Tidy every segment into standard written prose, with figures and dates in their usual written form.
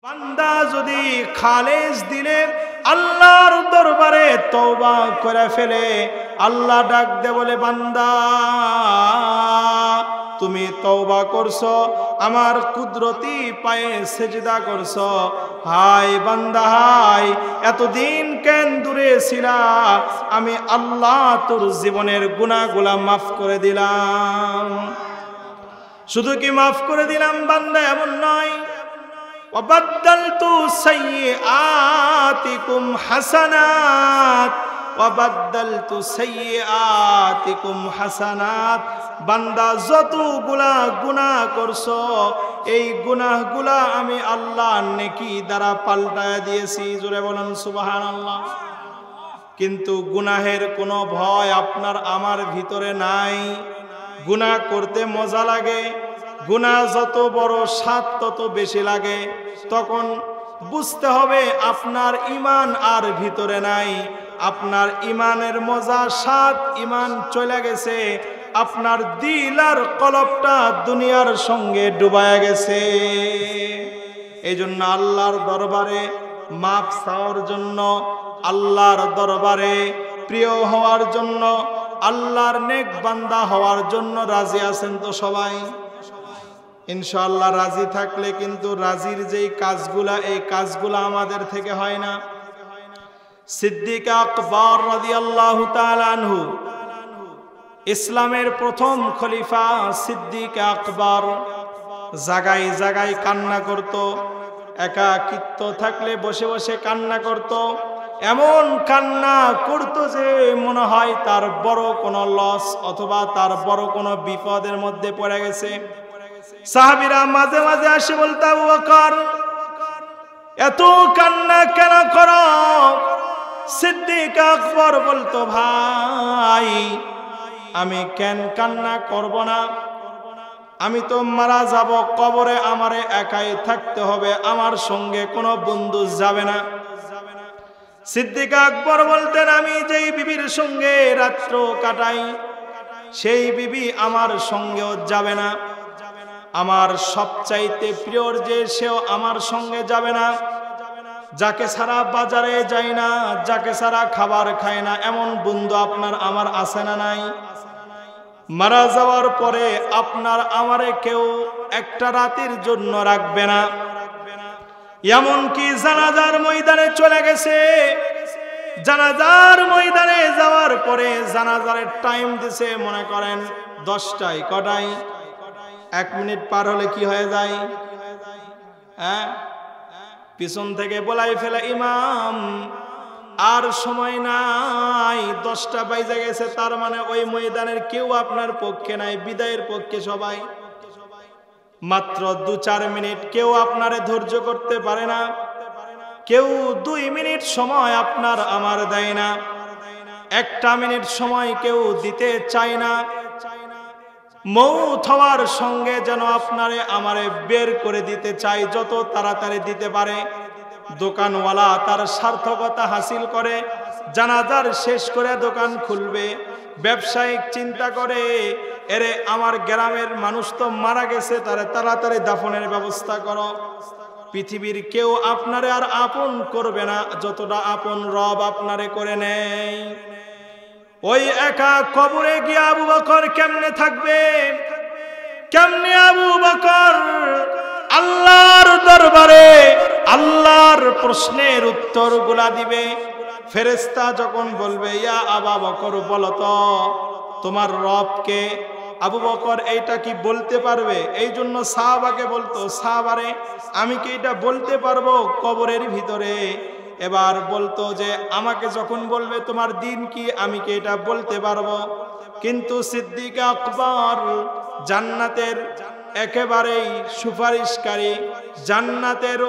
বান্দা যদি খালেস দিলে আল্লাহর দরবারে তওবা করে ফেলে, আল্লাহ ডাক দে বলে, বান্দা তুমি তওবা করছো, আমার কুদরতি পায়ে সেজদা করছো, হায় বান্দা হায় এতদিন কেন দূরে ছিলা, আমি আল্লাহ তোর জীবনের গুনাহগুলা মাফ করে দিলাম। শুধু কি মাফ করে দিলাম বান্দা, এমন নয়, ওয়াবাদদালতু সাইয়্যাতিকুম হাসানাত, ওয়াবাদদালতু সাইয়্যাতিকুম হাসানাত। বান্দা যতগুলা গুনাহ করছো, এই গুনাহগুলা আমি আল্লাহ নেকি দ্বারা পাল্টায় দিয়েছি। জোরে বলেন সুবহানাল্লাহ। কিন্তু গুনাহের কোনো ভয় আপনার আমার ভিতরে নাই। গুনাহ করতে মজা লাগে, গুনাহ যত বড় স্বাদ তত বেশি লাগে। তখন বুঝতে হবে আপনার ঈমান আর ভিতরে নাই, আপনার ঈমানের মজা স্বাদ ঈমান চলে গেছে, আপনার দিল আর কলবটা দুনিয়ার সঙ্গে ডুবায়া গেছে। এই জন্য আল্লাহর দরবারে মাপ চাওয়ার জন্য, আল্লাহর দরবারে প্রিয় হওয়ার জন্য, আল্লাহর নেক বান্দা হওয়ার জন্য রাজি আছেন তো সবাই? ইনশাআল্লাহ রাজি থাকলে কিন্তু রাজির যেই কাজগুলা, এই কাজগুলা আমাদের থেকে হয় না। সিদ্দিক আকবর রাদিয়াল্লাহু তাআলা আনহু, ইসলামের প্রথম খলিফা সিদ্দিক আকবর, জায়গায় জায়গায় কান্না করত, একাকিত্ব থাকলে বসে বসে কান্না করত। এমন কান্না করতো যে মনে হয় তার বড় কোনো লস অথবা তার বড় কোনো বিপদের মধ্যে পড়ে গেছে। সাহাবীরা মাঝে মাঝে আসে বলতো, আবু বকর এত কান্না কেন করো? সিদ্দিক আকবর বলতো, ভাই আমি কেন কান্না করব না, আমি তো মারা যাব, কবরে আমারে একাই থাকতে হবে, আমার সঙ্গে কোনো বন্ধু যাবে না। সিদ্দিক আকবর বলতেন, আমি যেই বিবির সঙ্গে রাত্র কাটাই সেই বিবি আমার সঙ্গেও যাবে না, আমার সবচাইতে প্রিয়র যে সেও আমার সঙ্গে যাবে না, যাকে ছাড়া বাজারে যায় না, যাকে ছাড়া খাবার খায় না, এমন বন্ধু আপনার আমার আছে না নাই? মারা যাওয়ার পরে আপনার আমারে কেউ একটা রাতের জন্য রাখবে না। এমনকি জানাজার ময়দানে চলে গেছে, জানাজার ময়দানে যাওয়ার পরে জানাজার টাইম দিছে মনে করেন 10টায়, কটায়? 1 মিনিট পার হলে কি হয়ে যায়? হ্যাঁ, পিছন থেকে বলাই ফেলে, ইমাম আর সময় নাই, 10টা বাইজে গেছে, তার মানে ওই ময়দানের কেউ আপনার পক্ষে নাই, বিদায়ের পক্ষে সবাই। মাত্র 2-4 মিনিট কেউ আপনারে ধৈর্য করতে পারে না, কেউ 2 মিনিট সময় আপনার আমার দেয় না, 1টা মিনিট সময় কেউ দিতে চায় না। মৌত হওয়ার সঙ্গে যেন আপনারে আমারে বের করে দিতে চাই, যত তাড়াতাড়ি দিতে পারে। দোকানওয়ালা তার সার্থকতা হাসিল করে, জানাজার শেষ করে দোকান খুলবে। ব্যবসায়িক চিন্তা করে, এরে আমার গ্রামের মানুষ তো মারা গেছে, তারে তাড়াতাড়ি দাফনের ব্যবস্থা করো। পৃথিবীর কেউ আপনারে আর আপন করবে না যতটা আপন রব আপনারে করে নেয়। ওই একা কবরে গিয়ে আবু বকর কেমনে থাকবে? কেমনে আবু বকর আল্লাহর দরবারে আল্লাহর প্রশ্নের উত্তরগুলা দিবে? ফেরেশতা যখন বলবে, ইয়া আবু বকর বলো তো তোমার রবকে। আবু বকর এইটা কি বলতে পারবে? এই জন্য সাহাবাকে বলতো, সাহাবারে আমি কি এটা বলতে পারবো কবরের ভিতরে? এবার বলতো যে আমাকে যখন বলবে তোমার দিন কি, আমি কি এটা বলতে পারবো? কিন্তু সিদ্দিক আকবর জান্নাতের একেবারেই সুপারিশকারী, জান্নাতের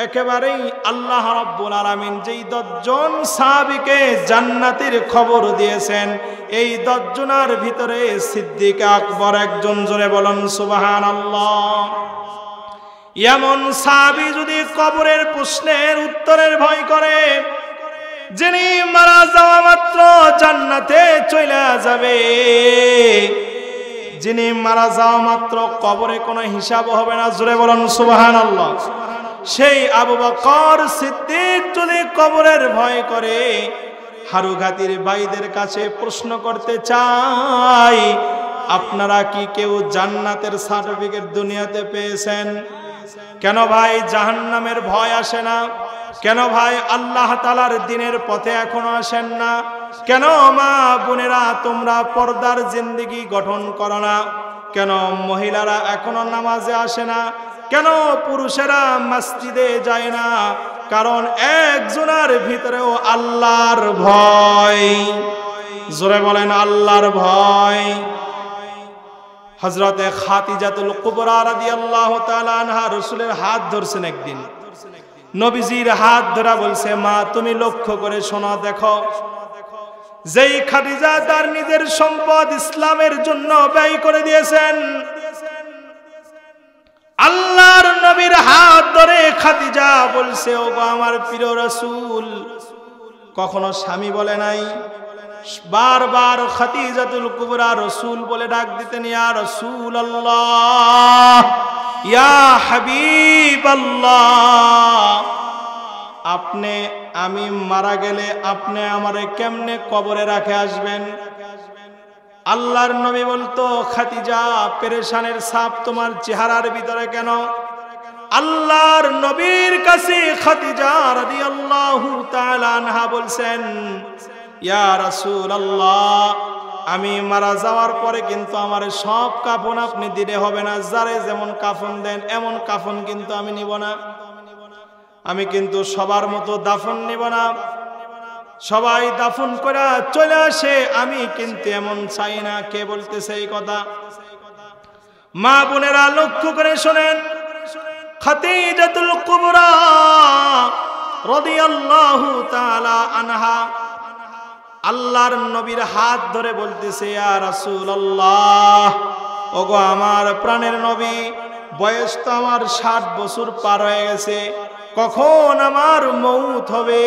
একেবারেই আল্লাহ রাব্বুল আলামিন যেই 10 জন সাহাবীকে জান্নাতের খবর দিয়েছেন, এই 10 জনের ভিতরে সিদ্দিক আকবর একজন। জোরে বলেন সুবহানাল্লাহ। এমন সাহাবী যদি কবরের প্রশ্নের উত্তরের ভয় করে, যিনি মারা যাওয়া মাত্র জান্নাতে চলে যাবে, যিনি মারা যাওয়া মাত্র কবরে কোনো হিসাব হবে না। জোরে বলেন সুবহানাল্লাহ। সেই আবু বকর সিদ্দিক যদি কবরের ভয় করে, হারুঘাতির ভাইদের কাছে প্রশ্ন করতে চাই, আপনারা কি কেউ জান্নাতের সার্টিফিকেট দুনিয়াতে পেয়েছেন? কেন ভাই জাহান্নামের ভয় আসে না? কেন ভাই আল্লাহ তাআলার দ্বীনের পথে এখনো আসেন না? কেন মা বোনেরা তোমরা পর্দার জিন্দেগি গঠন করো না? কেন মহিলারা এখনো নামাজে আসে না? কেন পুরুষেরা মসজিদে যায় না? কারণ একজনের ভিতরেও আল্লাহর ভয়। জোরে বলেন আল্লাহর ভয়। হযরতে খাদিজাতুল কুবরা রাদিয়াল্লাহু তাআলা আনহা রাসূলের হাত ধরছেন একদিন। নবীজির হাত ধরা বলছে, মা তুমি লক্ষ্য করে শোনো, দেখো যেই খাদিজা তার নিজের সম্পদ ইসলামের জন্য ব্যয় করে দিয়েছেন, আল্লাহর নবীর হাত ধরে খাদিজা বলছে, ওগো আমার প্রিয় রাসূল। কখনো স্বামী বলে নাই, বারবার খাদিজাতুল কুবরা রাসূল বলে ডাক দিতেন, ইয়া রাসূলুল্লাহ, ইয়া হাবিবাল্লাহ, আপনি আমি মারা গেলে আপনি আমারে কেমনে কবরে রাখে আসবেন? আল্লাহর নবী বলতো, খাদিজা পেরেশানের ছাপ তোমার চেহারার ভিতরে কেন? আল্লাহর নবীর কাছে খাদিজা রাদিয়াল্লাহু তাআলা আনহা বলছেন, ইয়া রাসূলুল্লাহ, আমি মারা যাওয়ার পরে কিন্তু আমার সব কাফন আপনি দিলে হবে না। যারে যেমন কাফন দেন এমন কাফন কিন্তু আমি নিব না। আমি কিন্তু সবার মতো দাফন নিব না। সবাই দাফন করে চলে আসে, আমি কিন্তু এমন চাই না। কে বলতেছে এই কথা? মা বোনেরা লক্ষ্য করে শোনেন, খাদিজাতুল কুবরা রাদিয়াল্লাহু তাআলা আনহা আল্লাহর নবীর হাত ধরে বলতেছে, ইয়া রাসূলুল্লাহ, ওগো আমার প্রাণের নবী, বয়স তো আমার 60 বছর পার হয়ে গেছে, কখন আমার মৌত হবে?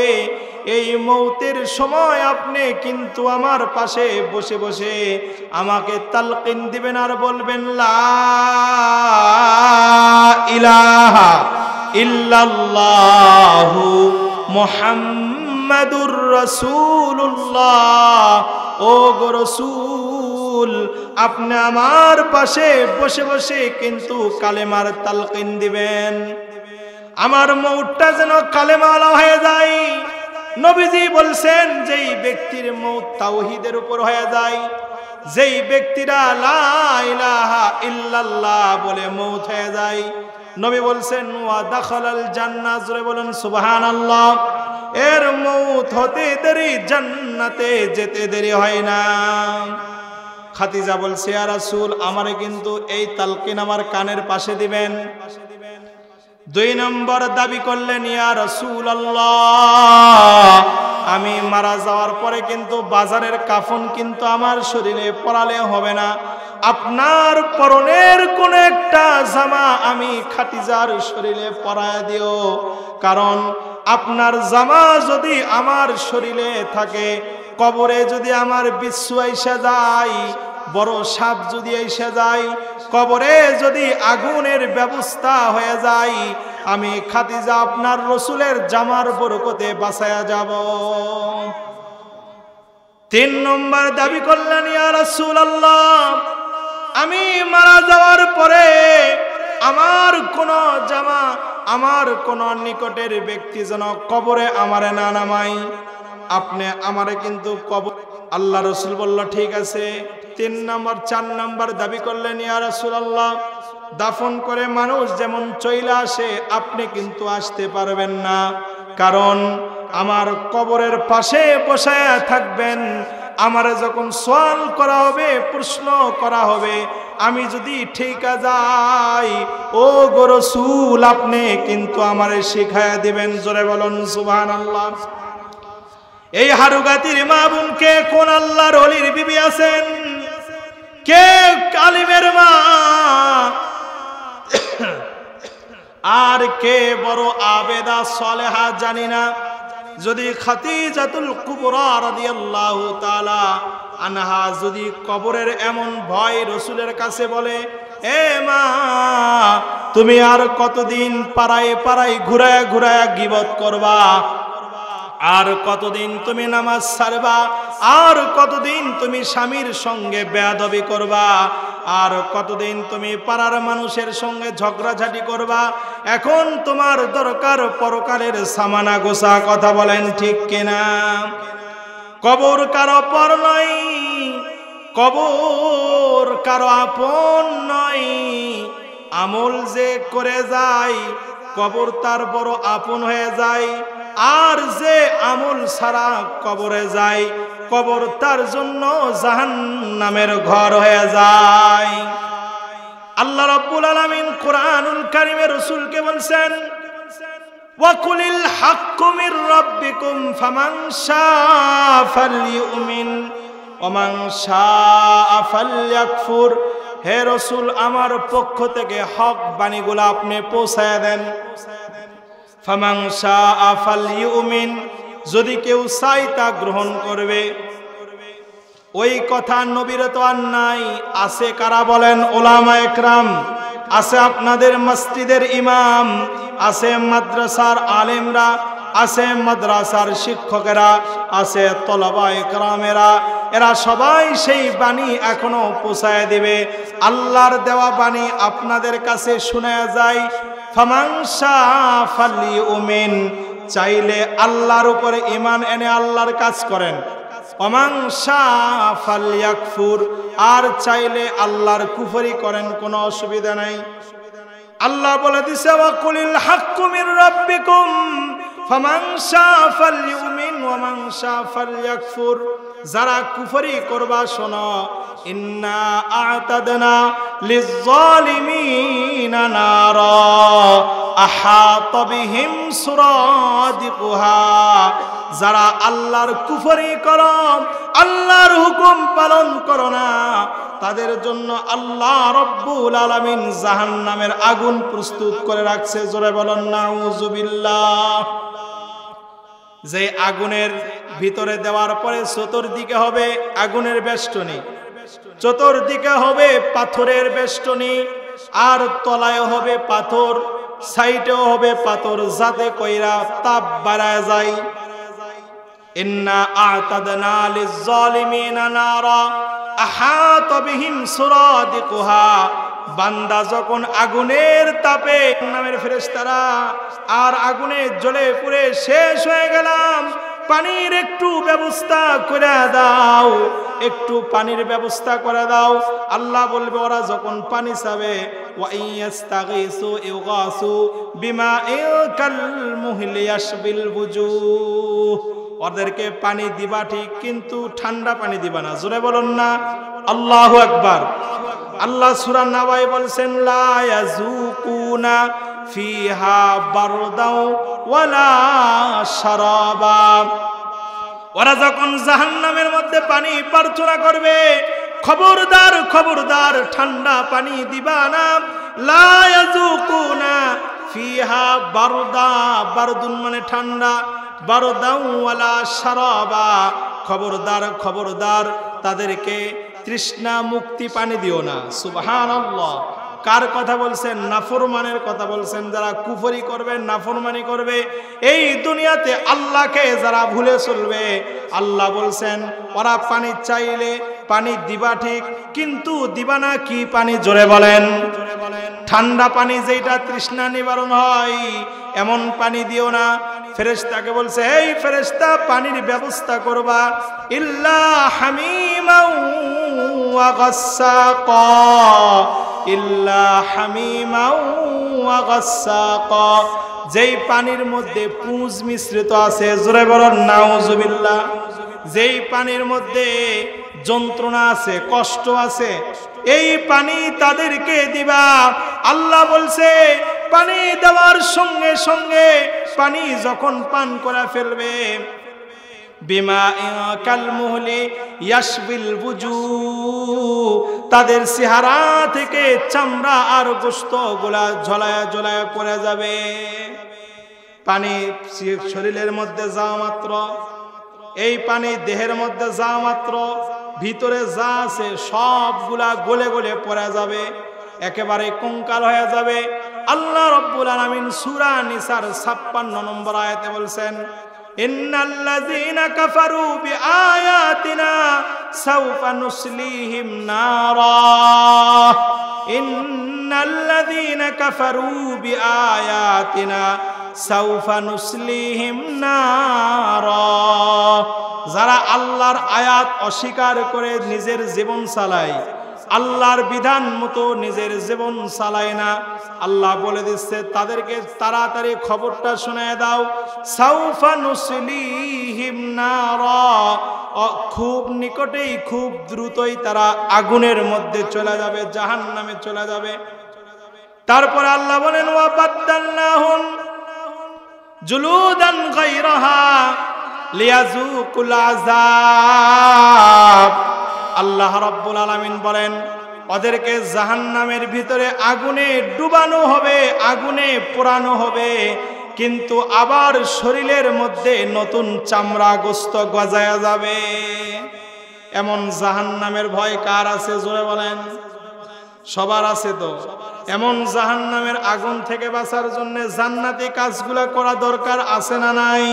এই মৌতের সময় আপনি কিন্তু আমার পাশে বসে বসে আমাকে তালকিন দিবেন আর বলবেন, লা ইলাহা ইল্লাল্লাহু মুহাম্মাদুর রাসূলুল্লাহ। ও গো রাসূল, আপনি আমার পাশে বসে বসে কিন্তু কালেমার তালকিন দিবেন, আমার মৌতটা যেন কালেমাওয়ালা হয়ে যায়। নবীজি বলছেন, যেই ব্যক্তির মৌত তাওহীদের উপর হয়ে যায়, যেই ব্যক্তিরা লা ইলাহা ইল্লাল্লাহ বলে মৌত হয়ে যায়, নবী বলছেন, ওয়া দাখালাল জান্নাহ। জোরে বলেন সুবহানাল্লাহ। এর মৌত হতে দেরি, জান্নাতে যেতে দেরি হয় না। খাদিজা বলছে, ইয়া রাসূল, আমারে কিন্তু এই তালকিন আমার কানের পাশে দিবেন। 2 নম্বর দাবি করলেন, ইয়া রাসূলুল্লাহ, আমি মারা যাওয়ার পরে কিন্তু বাজারের কাফন কিন্তু আমার শরীরে পরালে হবে না, আপনার পরনের কোন একটা জামা আমি খাদিজার শরীরে পরায় দিও। কারণ আপনার জামা যদি আমার শরীরে থাকে, কবরে যদি আমার বিচ্ছু আইসা যায়, বড় সাপ যদি এসে যায়, কবরে যদি আগুনের ব্যবস্থা হয়ে যায়, আমি খাদিজা আপনার রাসূলের জামার বরকতে বাঁচায়া যাব। 3 নম্বর দাবি করলেন, ইয়া রাসূলুল্লাহ, আমি মারা যাওয়ার পরে আমার কোন জামা, আমার কোন নিকটের ব্যক্তি যেন কবরে আমারে না নামাই, আপনি আমারে কিন্তু কবর। আল্লাহ রাসূল বলল, ঠিক আছে। 3 নম্বর 4 নম্বর দাবি করলেন, ইয়া রাসূলুল্লাহ, দাফন করে মানুষ যেমন চইলা আসে আপনি কিন্তু আসতে পারবেন না, কারণ আমার কবরের পাশে বসে থাকবেন। আমারে যখন সওয়াল করা হবে, প্রশ্ন করা হবে, আমি যদি ঠিকা যাই, ও গো রাসূল, আপনি কিন্তু আমারে শিখায়া দিবেন। জোরে বলুন সুবহানাল্লাহ। এই হারুগাতির মা বোনকে কোন আল্লাহর ওলির বিবি আছেন? কে আলিমের মা? আর কে বড় আবেদা সালেহা জানি না। যদি খাদিজাতুল কুবরা রাদিয়াল্লাহু তাআলা আনহা যদি কবরের এমন ভয় রাসূলের কাছে বলে, এ মা, তুমি আর কতদিন পাড়ায় পাড়ায় ঘুরায়া ঘুরায়া গীবত করবা? আর কতদিন তুমি নামাজ ছাড়বা? আর কতদিন তুমি স্বামীর সঙ্গে বেয়াদবি করবা? আর কতদিন তুমি পাড়ার মানুষের সঙ্গে ঝগড়াঝাটি করবা? এখন তোমার দরকার পরকালের সামানা গোসা। কথা বলেন ঠিক কিনা? কবর কারো পর নয়, কবর কারো আপন নয়। আমল যে করে যায় কবর তার বড় আপন হয়ে যায়, আর যে আমল ছাড়া কবরে যায় কবর তার জন্য জাহান্নামের ঘর হয়ে যায়। আল্লাহ রাব্বুল আলামিন কুরআনুল কারীমে রাসূলকে বলছেন, ওয়াকুলিল হাক্কু মির রাব্বিকুম ফামান শাআ ফালইউমিন ওয়া মান শাআ ফালইয়াকফুর। হে রাসূল, আমার পক্ষ থেকে হক বাণীগুলো আপনি পৌঁছায় দেন। ফামান শাআ ফালইউমিন, যদি কেউ চায় তা গ্রহণ করবে। ওই কথা নবীর তো আর নাই, আছে কারা বলেন? ওলামা একরাম, আছে আপনাদের মসজিদের ইমাম, আছে মাদ্রাসার আলেমরা, আছে মাদ্রাসার শিক্ষকেরা, আছে তলাবা একরামেরা। এরা সবাই সেই বাণী এখনো পৌঁছায় দিবে। আল্লাহর দেওয়া বাণী আপনাদের কাছে শোনা যায়। ফামান শাআ ফালইউমিন, চাইলে আল্লাহর উপরে ঈমান এনে আল্লাহর কাজ করেন। ওমান শাআ ফালইয়াকফুর, আর চাইলে আল্লাহর কুফরি করেন, কোনো অসুবিধা নাই। আল্লাহ বলে দিছে, ওয়াকুলিল হাক্কু মির রাব্বিকুম ফামান শাআ ফালইউমিন ওয়া মান শাআ ফালইয়াকফুর। যারা কুফরি করবা শোনো, ইন্না আ'তাদনা লিয-যালিমিনা নারা আহাতা বিহিম সুরাদিকুহা। যারা আল্লাহর কুফরি করো, আল্লাহর হুকুম পালন করো না, তাদের জন্য আল্লাহ রব্বুল আলামিন জাহান্নামের আগুন প্রস্তুত করে রাখছে। জোরে বলেন নাউযুবিল্লাহ। যে আগুনের ভিতরে দেওয়ার পরে চতুর্দিকে হবে আগুনের বেষ্টনী, চতুর্দিকে হবে পাথরের বেষ্টনী, আর তলায় হবে পাথর, সাইডেও হবে পাথর, যাতে কইরা তাপ বাড়ায় যায়। ইন্না আ'তাদনা লিয-যালিমিনা নারা আহাতা বিহিম সুরাদিকুহা। বান্দা যখন আগুনের তাপে, নামের ফেরেশতারা, আর আগুনে জ্বলে পুড়ে শেষ হয়ে গেলাম, পানির একটু ব্যবস্থা করে দাও, একটু পানির ব্যবস্থা করে দাও। আল্লাহ বলবে, ওরা যখন পানি চাবে, ওয়া ইয়াস্তাগীসু ইউগাসু বিমাইন কালমুহলি ইয়াশবিল বুজুহ। ওদেরকে পানি দিবা ঠিক, কিন্তু ঠান্ডা পানি দিবা না। জোরে বলুন না আল্লাহু আকবার। আল্লাহ সূরা নাবায় বলছেন, লা ইয়াযুকুনা ফিহা বারদাও ওয়ালা শারাবা। ওরা যখন জাহান্নামের মধ্যে পানি প্রার্থনা করবে, খবরদার খবরদার ঠান্ডা পানি দিবা না। লা ইয়াযুকুনা ফিহা বারদা, বারদুন মানে ঠান্ডা, বারদাও ওয়ালা শারাবা, খবরদার খবরদার তাদেরকে তৃষ্ণা মুক্তি পানি দিও না। সুবহানাল্লাহ। কার কথা বলছেন? নাফরমানের কথা বলছেন। যারা কুফরি করবে, নাফরমানি করবে, এই দুনিয়াতে আল্লাহকে যারা ভুলে চলবে, আল্লাহ বলছেন ওরা পানি চাইলে পানি দিবা ঠিক, কিন্তু দিবা না কি পানি? জোরে বলেন। ঠান্ডা পানি যেটা তৃষ্ণা নিবারণ হয়, এমন পানি দিও না। ফেরেশতাকে বলছে, এই ফেরেশতা পানির ব্যবস্থা করবা, ইল্লা হামিমাও ওয়া গাসসাকা, ইল্লা হামিমাও ওয়া গাসসাকা। যেই পানির মধ্যে পুঁজ মিশ্রিত আছে, জোরে বলেন নাউযুবিল্লাহ। যেই পানির মধ্যে যন্ত্রণা আছে, কষ্ট আছে, এই পানি তাদেরকে দিবা। আল্লাহ বলছে, পানি দেওয়ার সঙ্গে সঙ্গে পানি যখন পান করে ফেলবে, বিমাইন কালমুহলি ইয়াশবিল বুজুহ, তাদের চেহারা থেকে চামড়া আর গোশত গুলা ঝলায়া ঝলায়া পড়ে যাবে। পানি শরীরের মধ্যে যাওয়া মাত্র, এই পানি দেহের মধ্যে যাওয়া মাত্র ভিতরে যা আছে সবগুলা গলে গলে পড়ে যাবে, একেবারে কঙ্কাল হয়ে যাবে। আল্লাহ রাব্বুল আলামিন সূরা নিসার 56 নম্বর আয়াতে বলছেন, ইন্নাল্লাযীনা কাফারু বিআয়াতিনা সাওফা নুসলিহিম নারা, ইন্নাল্লাযীনা কাফারু বিআয়াতিনা সাওফা নুসলিহিম নারা। যারা আল্লাহর আয়াত অস্বীকার করে নিজের জীবন চালায়, আল্লাহর বিধান মতো নিজের জীবন চালায় না, আল্লাহ বলে দিচ্ছে তাদেরকে তাড়াতাড়ি খবরটা শোনায় দাও, সাউফা নুসলিহিম নারা, খুব নিকটেই খুব দ্রুতই তারা আগুনের মধ্যে চলে যাবে, জাহান্নামে চলে যাবে। তারপরে আল্লাহ বলেন, ওয়া বাদদালনাহুম জুলুদান গায়রাহা লিয়াযুকুল আযাব। আল্লাহ রাব্বুল আলামিন বলেন, ওদেরকে জাহান্নামের ভিতরে আগুনে ডুবানো হবে, আগুনে পোড়ানো হবে, কিন্তু আবার শরীরের মধ্যে নতুন চামড়া গোস্ত গজায়া যাবে। এমন জাহান্নামের ভয় কার আছে জোরে বলেন? সবার আছে তো। এমন জাহান্নামের আগুন থেকে বাঁচার জন্য জান্নাতি কাজগুলো করা দরকার আছে না নাই?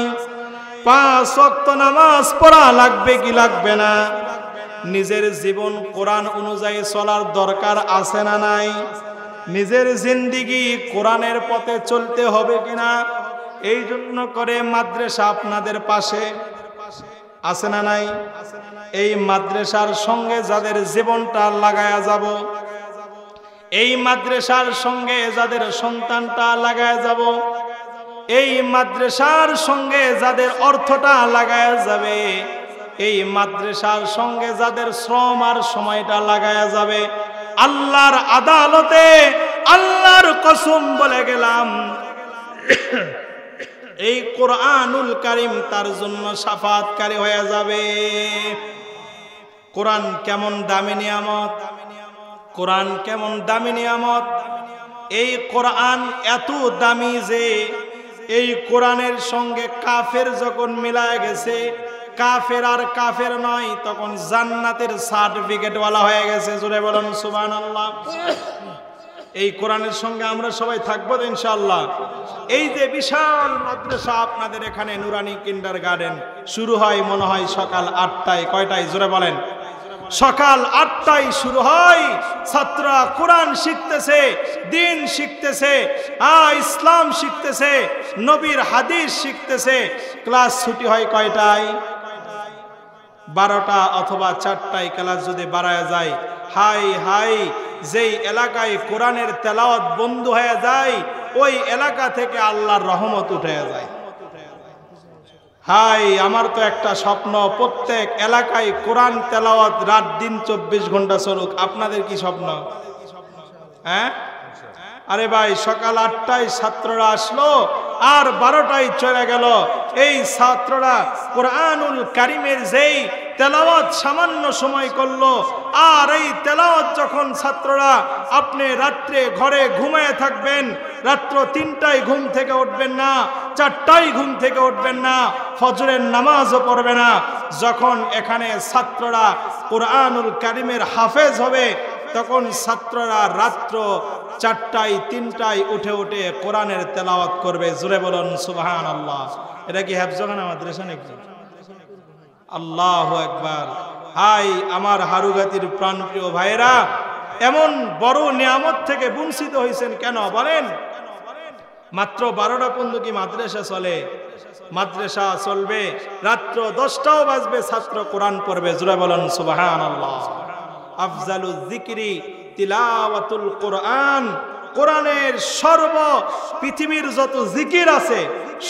5 ওয়াক্ত নামাজ পড়া লাগবে কি লাগবে না? নিজের জীবন কোরআন অনুযায়ী চলার দরকার আছে না নাই? নিজের জিন্দেগি কোরআনের পথে চলতে হবে কিনা? এই জন্য করে মাদ্রাসা আপনাদের পাশে আছে না নাই? এই মাদ্রাসার সঙ্গে যাদের জীবনটা লাগায়া যাব, এই মাদ্রাসার সঙ্গে যাদের সন্তানটা লাগায়া যাব, এই মাদ্রাসার সঙ্গে যাদের অর্থটা লাগায়া যাবে, এই মাদ্রাসার সঙ্গে যাদের শ্রম আর সময়টা লাগায়া যাবে, আল্লাহর আদালতে আল্লাহর কসম বলে গেলাম, এই কোরআনুল কারীম তার জন্য শাফাআতকারী হয়ে যাবে। কোরআন কেমন দামি নিয়ামত, কোরআন কেমন দামি নিয়ামত। এই কোরআন এত দামি যে এই কোরআনের সঙ্গে কাফের যখন মিলায় গেছে, কাফের আর কাফের নয়, তখন জান্নাতের সার্টিফিকেট ওয়ালা হয়ে গেছে। জোরে বলুন সুবহানাল্লাহ। এই কোরআনের সঙ্গে আমরা সবাই থাকবো তো ইনশাআল্লাহ। এই যে বিশাল মাদ্রাসা আপনাদের এখানে নুরানি কিন্ডারগার্টেন শুরু হয় মনে হয় সকাল 8টায়, কয়টায় জোরে বলেন? সকাল 8টায় শুরু হয়। ছাত্ররা কোরআন শিখতেছে, দিন শিখতেছে, ইসলাম শিখতেছে, নবীর হাদিস শিখতেছে। ক্লাস ছুটি হয় কয়টায়? 12টা অথবা 4টায় ক্লাস যদি বাড়ায় যায়, হাই হাই, যেই এলাকায় কোরআনের তেলাওয়াত বন্ধ হয়ে যায় ওই এলাকা থেকে আল্লাহর রহমত উঠে যায়। হাই, আমার তো একটা স্বপ্ন, প্রত্যেক এলাকায় কোরআন তেলাওয়াত রাত দিন 24 ঘন্টা চলুক। আপনাদের কি স্বপ্ন? হ্যাঁ, আরে ভাই, সকাল 8টায় ছাত্ররা আসলো আর 12টায় চলে গেল। এই ছাত্ররা কোরআনুল কারীমের যেই তেলাওয়াত সামান্য সময় করলো, আর এই তেলাওয়াত যখন ছাত্ররা, আপনি রাত্রে ঘরে ঘুমায় থাকবেন, রাত্র 3টায় ঘুম থেকে উঠবেন না, 4টায় ঘুম থেকে উঠবেন না, ফজরের নামাজও পড়বে না। যখন এখানে ছাত্ররা কোরআনুল কারীমের হাফেজ হবে, তখন ছাত্ররা রাত্র 4টায় 3টায় উঠে উঠে কোরআনের তেলাওয়াত করবে। জোরে বলুন সুবহানাল্লাহ। এটা কি হেফজখানা মাদ্রাসা নাকি? আল্লাহু আকবার। হাই আমার হারুগাতির প্রাণপ্রিয় ভাইরা, এমন বড় নিয়ামত থেকে বঞ্চিত হয়েছেন কেন বলেন? মাত্র 12টা পর্যন্ত কি মাদ্রাসা চলে? মাদ্রাসা চলবে, রাত্র 10টাও বাজবে, ছাত্র কোরআন পড়বে। জোরে বলুন সুবহানাল্লাহ। আফজালুজ যিকরি তিলাওয়াতুল কোরআন। কোরআনের পৃথিবীর যত জিকির আছে,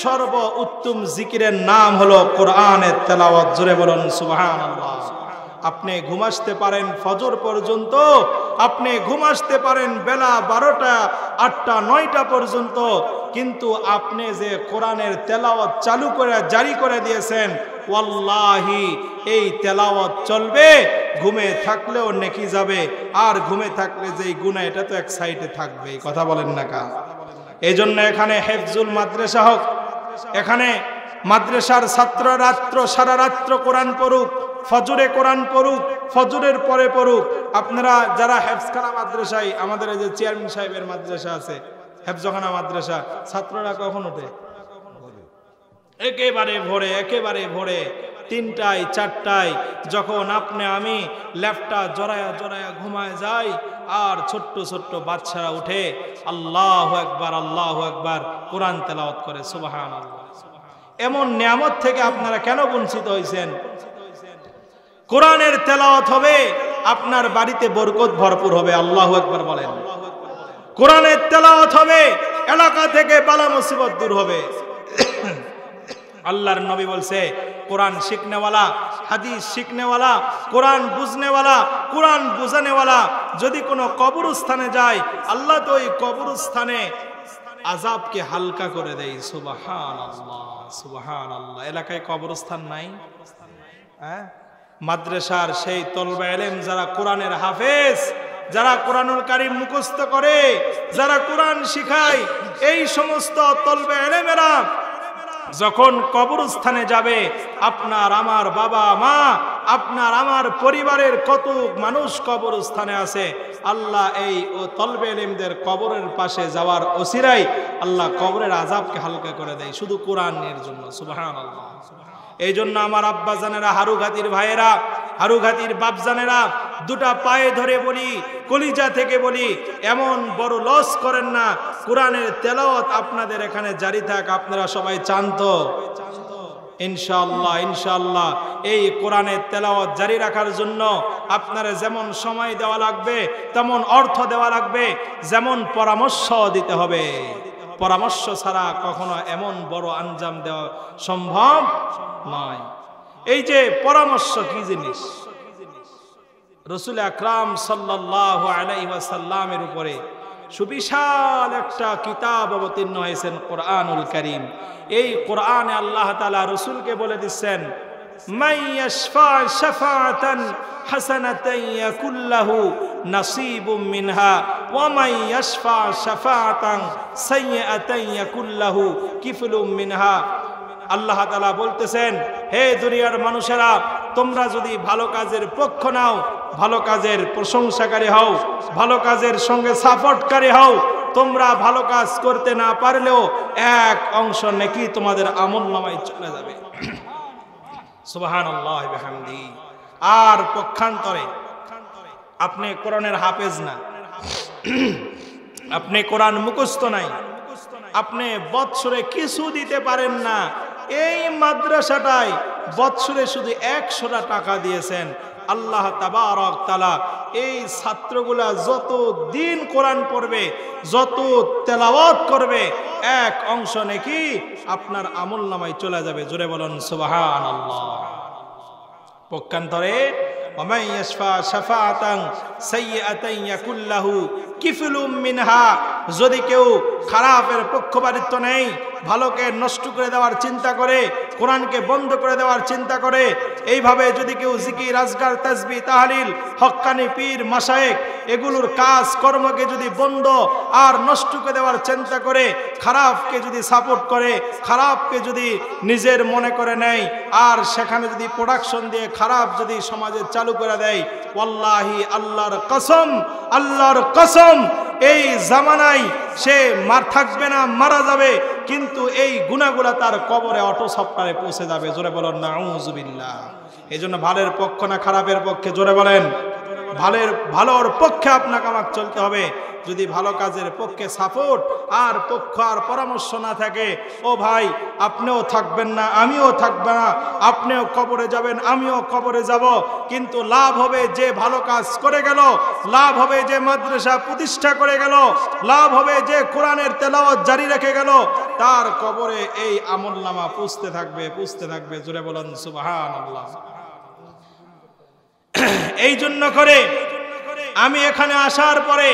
সর্ব উত্তম জিকিরের নাম হলো কোরআনের তেলাওয়াত। জোরে বলুন সুবহানাল্লাহ। আপনি ঘুমাসতে পারেন ফজর পর্যন্ত, আপনি ঘুমাসতে পারেন বেলা 12টা, 8টা, 9টা পর্যন্ত, কিন্তু আপনি যে কোরআনের তেলাওয়াত চালু করে জারি করে দিয়েছেন, ওয়াল্লাহি এই তেলাওয়াত চলবে, ঘুমে থাকলেও নেকি যাবে, আর ঘুমে থাকলে যেই গুনাহ এটা তো এক সাইডে থাকবে। কথা বলেন না কা? এই জন্য এখানে হেফজুল মাদ্রাসা হোক, এখানে মাদ্রাসার ছাত্র রাত্র সারা রাত্র কোরআন পড়ুক, ফজরে কোরআন পড়ুক, ফজরের পরে পড়ুক। আপনারা যারা হেফজখানা মাদ্রাসায়, আমাদের এই যে চেয়ারম্যান সাহেবের মাদ্রাসা আছে, হেফজখানা মাদ্রাসা, ছাত্ররা কখন ওঠে? একেবারে ভোরে 3টায় 4টায়, যখন আপনি আমি লেফটা জড়ায়া জড়ায়া ঘুমায় যাই, আর ছোট্ট ছোট্ট বাচ্চারা উঠে আল্লাহু আকবার কোরআন তেলাওয়াত করে। সুবহানাল্লাহ। এমন নিয়ামত থেকে আপনারা কেন বঞ্চিত হয়েছেন? কোরআনের তেলাওয়াত হবে, আপনার বাড়িতে বরকত ভরপুর হবে। আল্লাহু আকবার বলেন। কোরআনের তেলাওয়াত হবে, এলাকা থেকে বালা মুসিবত দূর হবে। আল্লাহর নবী বলছে, কোরআন শিখনেওয়ালা, হাদিস শিখনেওয়ালা, কোরআন বুঝনেওয়ালা, কোরআন বুঝানেওয়ালা যদি কোনো কবরস্থানে যায়, আল্লাহ তো ওই কবরস্থানে আযাবকে হালকা করে দেয়। সুবহানাল্লাহ, সুবহানাল্লাহ। এলাকায় কবরস্থান নাই? হ্যাঁ, মাদ্রাসার সেই তলবে ইলম যারা কোরআনের হাফেজ, যারা কোরআনুল কারীম মুখস্থ করে, যারা কোরআন শিখায়, এই সমস্ত তলবে ইলমেরা যখন কবরস্থানে যাবে, আপনার আমার বাবা মা, আপনার আমার পরিবারের কত মানুষ কবরস্থানে আছে, আল্লাহ এই ও তলবে ইলমদের কবরের পাশে যাওয়ার ওসিরায় আল্লাহ কবরের আযাবকে হালকা করে দেয়, শুধু কোরআনের জন্য। সুবহানাল্লাহ। এই জন্য আমার আব্বা জানেরা, হারুঘাতির ভাইয়েরা, হারুঘাতির বাপ জানেরা, দুটা পায়ে ধরে বলি, কলিজা থেকে বলি, এমন বড় লস করেন না। কোরআনের তেলাওয়াত আপনাদের এখানে জারি থাক। আপনারা সবাই চান তো? ইনশাআল্লাহ, ইনশাআল্লাহ। এই কোরআনের তেলাওয়াত জারি রাখার জন্য আপনারা যেমন সময় দেওয়া লাগবে, তেমন অর্থ দেওয়া লাগবে, যেমন পরামর্শ দিতে হবে। পরামর্শ ছাড়া কখনো এমন বড় আঞ্জাম দেওয়া সম্ভব নয়। এই যে পরামর্শ কি জিনিস, রাসূল আকরাম সাল্লাল্লাহু আলাইহি ওয়াসাল্লামের উপরে সুবিশাল একটা কিতাব অবতীর্ণ হয়েছেন, কোরআনুল কারীম। এই কোরআনে আল্লাহ তাআলা রাসূলকে বলে দিচ্ছেন, মান ইয়াশফা শাফাআতান হাসানাতান ইয়াকুল লাহু নাসীবুম মিনহা ওয়া মান ইয়াশফা শাফাআতান সাইয়্যাতান ইয়াকুল লাহু কিফলুম মিনহা। আল্লাহ তাআলা বলতেছেন, হে দুনিয়ার মানুষেরা, তোমরা যদি ভালো কাজের পক্ষ নাও, ভালো কাজের প্রশংসাকারী হও, ভালো কাজের সঙ্গে সাপোর্টকারী হও, তোমরা ভালো কাজ করতে না পারলেও এক অংশ নেকি তোমাদের আমলনামায় চলে যাবে। সুবহানাল্লাহ ওয়া বিহামদিহি। আর পক্ষান্তরে আপনি কোরআনের হাফেজ না, আপনি কোরআন মুখস্থ নাই, আপনি বৎসরে কিছু দিতে পারেন না, এই মাদ্রাসাটায় বৎসরে শুধু 100টা টাকা দিয়েছেন, আল্লাহ তাবারক তাআলা এই ছাত্রগুলা যত দিন কোরআন পড়বে, যত তেলাওয়াত করবে, এক অংশ নাকি আপনার আমলনামায় চলে যাবে। জোরে বলুন সুবহানাল্লাহ। পক্ষান্তরে ওয়া ইয়াশফা শাফাআতান সাইয়্যাতান ইয়াকুল লাহু কিফলুম মিনহা, যদি কেউ খারাপের পক্ষপাতিত্ব নেই, ভালোকে নষ্ট করে দেওয়ার চিন্তা করে, কোরআনকে বন্ধ করে দেওয়ার চিন্তা করে, এইভাবে যদি কেউ জিকির, আজকার, তাসবিহ, তাহলিল, হক্কানি পীর, মাশায়েখ এগুলোর কাজ কর্মকে যদি বন্ধ আর নষ্ট করে দেওয়ার চিন্তা করে, খারাপকে যদি সাপোর্ট করে, খারাপকে যদি নিজের মনে করে নেয়, আর সেখানে যদি প্রোডাকশন দিয়ে খারাপ যদি সমাজে চালু করে দেয়, ওয়াল্লাহি আল্লাহর কসম, আল্লাহর কসম, এই জামানায় সে থাকবে না, মারা যাবে, কিন্তু এই গুনাহগুলা তার কবরে অটো সফটওয়্যারে পৌঁছে যাবে। জোরে বলেন নাউযুবিল্লাহ। এই জন্য ভালোর পক্ষ না খারাপের পক্ষে? জোরে বলেন। ভালোর পক্ষে আপনাকে আমাকে চলতে হবে। যদি ভালো কাজের পক্ষে সাপোর্ট আর পক্ষ আর পরামর্শ না থাকে, ও ভাই আপনিও থাকবেন না, আমিও থাকব না, আপনিও কবরে যাবেন, আমিও কবরে যাব, কিন্তু লাভ হবে যে ভালো কাজ করে গেল, লাভ হবে যে মাদ্রাসা প্রতিষ্ঠা করে গেল, লাভ হবে যে কোরআনের তেলাওয়াত জারি রেখে গেল, তার কবরে এই আমলনামা পুষতে থাকবে, পুষতে থাকবে। জোরে বলেন সুবহানাল্লাহ। এই জন্য করে আমি এখানে আসার পরে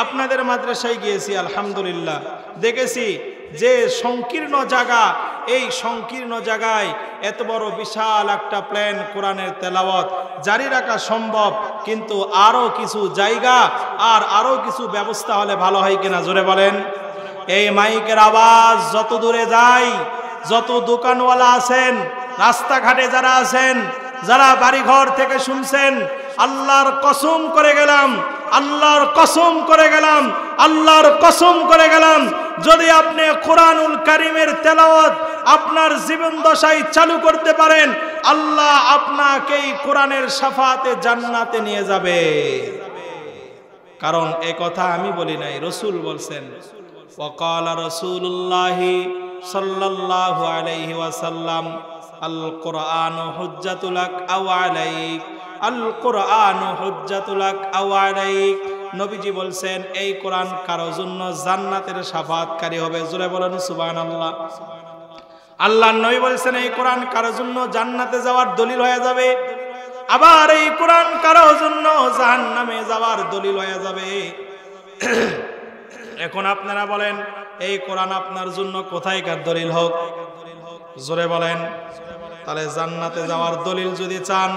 আপনাদের মাদ্রাসায় গিয়েছি, আলহামদুলিল্লাহ দেখেছি যে সংকীর্ণ জায়গা, এই সংকীর্ণ জায়গায় এত বড় বিশাল একটা প্ল্যান কোরআনের তেলাওয়াত জারি রাখা সম্ভব, কিন্তু আরো কিছু জায়গা আর আরো কিছু ব্যবস্থা হলে ভালো হয় কিনা? জোরে বলেন। এই মাইকের আওয়াজ যত দূরে যায়, যত দোকানওয়ালা আছেন, রাস্তাঘাটে যারা আছেন, যারা বাড়িঘর থেকে শুনছেন, আল্লাহর কসম করে গেলাম, আল্লাহর কসম করে গেলাম, আল্লাহর কসম করে গেলাম, যদি আপনি কোরআনুল কারীমের তেলাওয়াত আপনার জীবন দশায় চালু করতে পারেন, আল্লাহ আপনাকে এই কোরআনের শাফাতে জান্নাতে নিয়ে যাবে। কারণ এই কথা আমি বলি নাই, রাসূল বলছেন। ওয়াকালা রাসূলুল্লাহি সাল্লাল্লাহু আলাইহি ওয়াসাল্লাম, আল কোরআনু হুজ্জাতুল লাক আও আলাইক, আল কোরআনু হুজ্জাতুল লাক আও আলাইক। নবীজি বলছেন এই কোরআন কারো জন্য জান্নাতের শাফাতকারী হবে। জোরে বলেন সুবহানাল্লাহ। আল্লাহর নবী বলছেন এই কোরআন কারো জন্য জান্নাতে যাওয়ার দলিল হয়ে যাবে, আবার এই কোরআন কারো জন্য জাহান্নামে যাওয়ার দলিল হয়ে যাবে। এখন আপনারা বলেন এই কোরআন আপনার জন্য কোথায়কার দলিল হোক? জোরে বলেন। তাহলে জান্নাতে যাওয়ার দলিল যদি চান,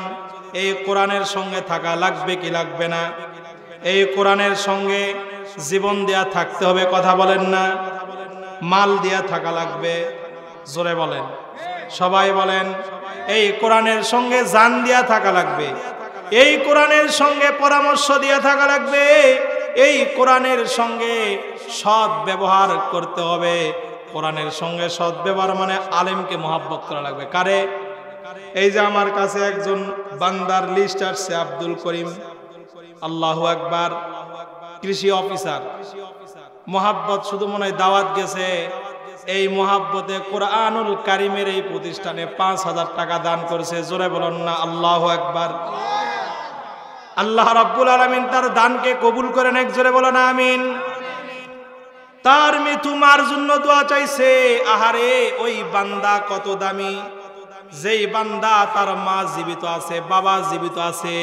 এই কোরআনের সঙ্গে থাকা লাগবে কি লাগবে না? এই কোরআনের সঙ্গে জীবন দেয়া থাকতে হবে, কথা বলেন না? মাল দেয়া থাকা লাগবে, জোরে বলেন। সবাই বলেন এই কোরআনের সঙ্গে জান দেয়া থাকা লাগবে, এই কোরআনের সঙ্গে পরামর্শ দিয়ে থাকা লাগবে, এই কোরআনের সঙ্গে সৎ ব্যবহার করতে হবে। কোরআনের সঙ্গে সৎ ব্যবহার মানে আলেমকে মহব্বত করা লাগবে। কারে? এই যে আমার কাছে একজন বান্দার লিস্ট আসছে, আব্দুল করিম, আল্লাহু আকবার, কৃষি অফিসার। মহব্বত শুধু মনে হয় দাওয়াত গেছে, এই মহব্বতে কোরআনুল কারীমের এই প্রতিষ্ঠানে ৫,০০০ টাকা দান করেছে। জোরে বলেন না আল্লাহু আকবার। আল্লাহ রাব্বুল আলামিন তার দানকে কবুল করেন, এক জোরে বলেন আমিন। তার মৃত্যু মার জন্য দোয়া চাইছে। আহারে ওই বান্দা কত দামি, যেই বান্দা তার মা জীবিত আছে, বাবা জীবিত আছে,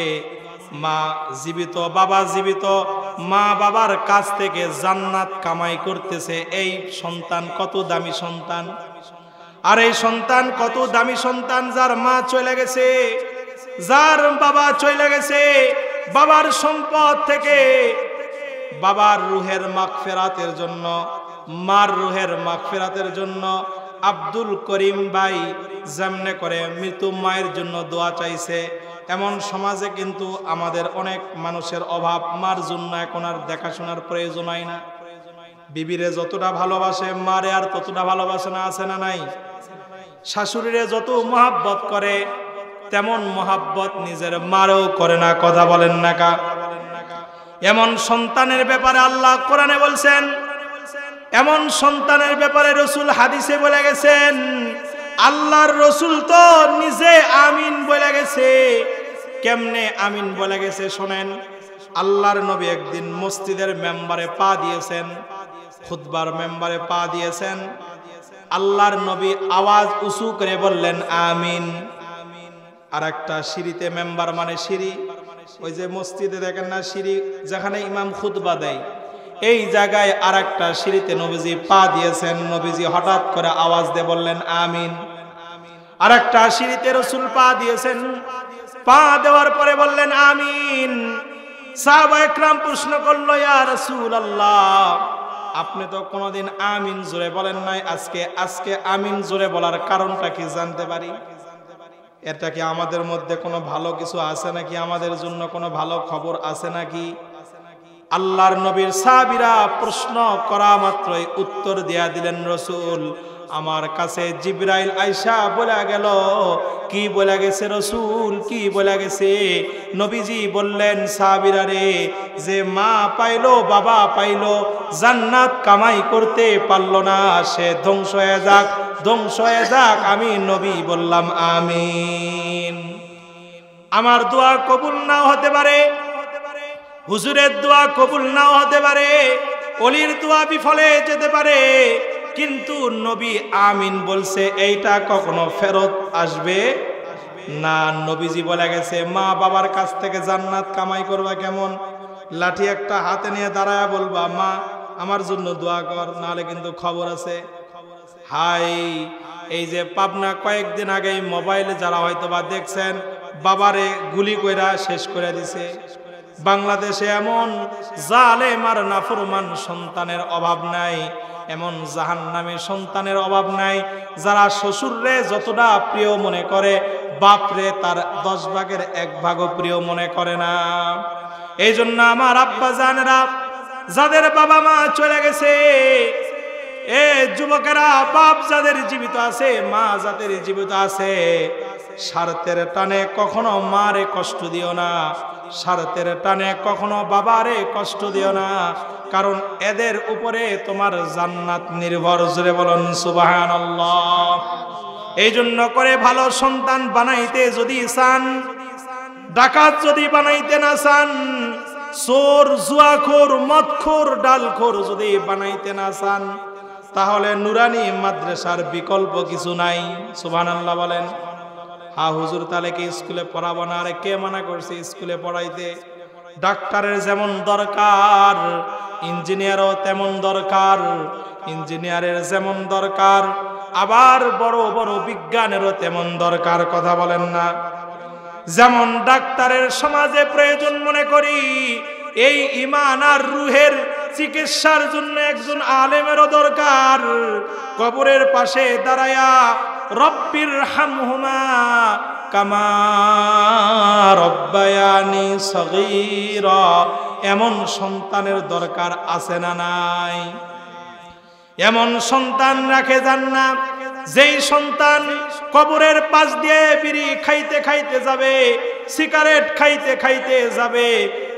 মা জীবিত, বাবা জীবিত, মা বাবার কাছ থেকে জান্নাত কামাই করতেছে। এই সন্তান কত দামি সন্তান, আর এই সন্তান কত দামি সন্তান যার মা চলে গেছে, যার বাবা চলে গেছে। বাবার সম্পদ থেকে বাবার রুহের মাগফিরাতের জন্য, মার রুহের মাগফিরাতের জন্য আব্দুল করিম ভাই যেমনে করে মৃত্যু মায়ের জন্য দোয়া চাইছে। এমন সমাজে কিন্তু আমাদের অনেক মানুষের অভাব, মার জন্য এখন আর দেখাশোনার প্রয়োজন হয় না। বিবিরে যতটা ভালোবাসে মারে আর ততটা ভালোবাসে না, আছে না নাই? শাশুড়িরে যত মহাব্বত করে তেমন মহাব্বত নিজের মারেও করে না, কথা বলেন না কা? এমন সন্তানের ব্যাপারে আল্লাহ কোরআনে বলছেন, এমন সন্তানের ব্যাপারে রাসূল হাদিসে বলে গেছেন। আল্লাহর রাসূল তো নিজে আমিন বলে গেছে। কেমনে আমিন বলে গেছে শোনেন। আল্লাহর নবী একদিন মসজিদের মেম্বারে পা দিয়েছেন, খুতবার মেম্বারে পা দিয়েছেন। আল্লাহর নবী আওয়াজ উঁচু করে বললেন আমিন। আর একটা সিঁড়িতে মেম্বার মানে সিঁড়ি, ওই যে মসজিদে দেখেন না সিঁড়ি, যেখানে ইমাম খুতবা দেয়, এই জায়গায় আর একটা সিঁড়িতে নবীজি পা দিয়েছেন। নবীজি হঠাৎ করে আওয়াজ দিয়ে বললেন আমিন। আর একটা সিঁড়িতে রাসূল পা দিয়েছেন, পা দেওয়ার পরে বললেন আমিন। সাহাবায়ে কেরাম প্রশ্ন করলো, ইয়া রাসূলুল্লাহ, আপনি তো কোনোদিন আমিন জোরে বলেন নাই, আজকে আমিন জোরে বলার কারণটা কি জানতে পারি? এটা কি আমাদের মধ্যে কোনো ভালো কিছু আছে নাকি? আমাদের জন্য কোনো ভালো খবর আছে নাকি? আল্লাহর নবীর সাহাবীরা প্রশ্ন করা মাত্রই উত্তর দিয়া দিলেন রাসূল, আমার কাছে জিবরাইল আয়েশা বলে গেল। কি বলে গেছে রাসূল? কি বলে গেছে? নবীজি বললেন, সাহাবীরা রে, যে মা পাইলো, বাবা পাইলো, জান্নাত কামাই করতে পারলো না, সে ধ্বংস হয়ে যাক, ধ্বংস হয়ে যাক। আমি নবী বললাম আমিন। আমার দোয়া কবুল নাও হতে পারে, হুজুরের দোয়া কবুল নাও হতে পারে, ওলির দোয়া বিফলে যেতে পারে, কিন্তু নবী আমিন বলছে, এইটা কখনো ফেরত আসবে না। নবীজি বলে গেছে মা বাবার কাছ থেকে জান্নাত কামাই করবা কেমন? লাঠি একটা হাতে নিয়ে দাঁড়ায় বলবা, মা আমার জন্য দোয়া কর, নাহলে কিন্তু খবর আছে। হাই, এই যে পাবনা কয়েকদিন আগে মোবাইলে যারা হয়তো বা দেখছেন, বাবারে গুলি কইরা শেষ করে দিছে। বাংলাদেশে এমন জালেম আর নাফরমান সন্তানের অভাব নাই, এমন জাহান্নামী সন্তানের অভাব নাই, যারা শ্বশুররে যতটা প্রিয় মনে করে, বাপরে তার 10 ভাগের 1 ভাগও প্রিয় মনে করে না। এই জন্য আমার আব্বা জানেরা, যাদের বাবা মা চলে গেছে, এ যুবকেরা, বাপ যাদের জীবিত আছে, মা যাদের জীবিত আছে, স্বার্থের টানে কখনো মারে কষ্ট দিও না, স্বার্থের টানে কখনো বাবারে কষ্ট দিও না, কারণ এদের উপরে তোমার জান্নাত নির্ভর। জোরে বলুন সুবহানাল্লাহ। এই জন্য করে ভালো সন্তান বানাইতে যদি চান, ডাকাত যদি বানাইতে না চান, চোর, জুয়াখোর, মদখোর, ডালখোর যদি বানাইতে না চান, তাহলে নুরানি মাদ্রাসার বিকল্প কিছু নাই। সুবহানাল্লাহ বলেন। হ্যাঁ হুজুর, তাহলে কি স্কুলে পড়াবো না? আরে কে মানা করছে স্কুলে পড়াইতে? ডাক্তারের যেমন দরকার, ইঞ্জিনিয়ারও তেমন দরকার, ইঞ্জিনিয়ারের যেমন দরকার, আবার বড় বড় বিজ্ঞানেরও তেমন দরকার। কথা বলেন না? যেমন ডাক্তারের সমাজে প্রয়োজন মনে করি, এই ঈমান আর রূহের চিকিৎসার জন্য একজন আলেমেরও দরকার। কবরের পাশে দাঁড়ায়া রব্বির হামহুমা কামা রব্বায়ানি সগীরা, এমন সন্তানের দরকার আছে না নাই? এমন সন্তান রাখে যান না, যেই সন্তান কবরের পাশ দিয়ে বিড়ি খাইতে খাইতে যাবে, সিগারেট খাইতে খাইতে যাবে,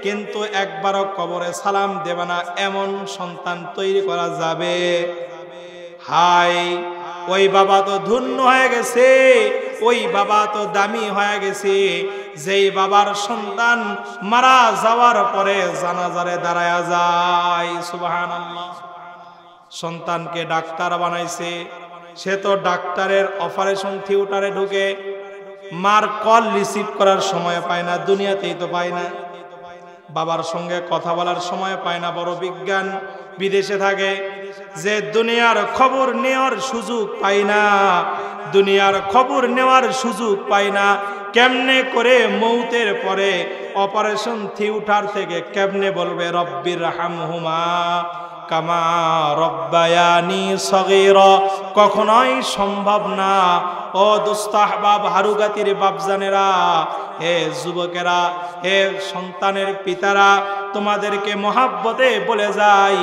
কিন্তু একবারও কবরে সালাম দেবে না, এমন সন্তান তৈরি করা যাবে? হাই, ওই বাবা তো ধন্য হয়ে গেছে, ওই বাবা তো দামি হয়ে গেছে, যেই বাবার সন্তান মারা যাওয়ার পরে জানাজারে দাঁড়ায়া যায়। সুবহানাল্লাহ। সন্তানকে ডাক্তার বানাইছে, সে তো ডাক্তারের অপারেশন থিয়েটারে ঢুকে মার কল রিসিভ করার সময় পায় না, দুনিয়াতেই তো পায় না, বাবার সঙ্গে কথা বলার সময় পায় না। বড় বিজ্ঞান, বিদেশে থাকে, যে দুনিয়ার খবর নেওয়ার সুযোগ পায় না, দুনিয়ার খবর নেওয়ার সুযোগ পায় না। কেমনে করে মৌতের পরে অপারেশন থিয়েটার থেকে কেমনে বলবে রব্বির হামহুমা কামা রব্বায়ানি সগীরা? কখনোই সম্ভব না। ও দোস্ত আহবাব, হারুগাতির বাপজানেরা, হে যুবকেরা, হে সন্তানের পিতারা, তোমাদেরকে মহাব্বতে বলে যাই,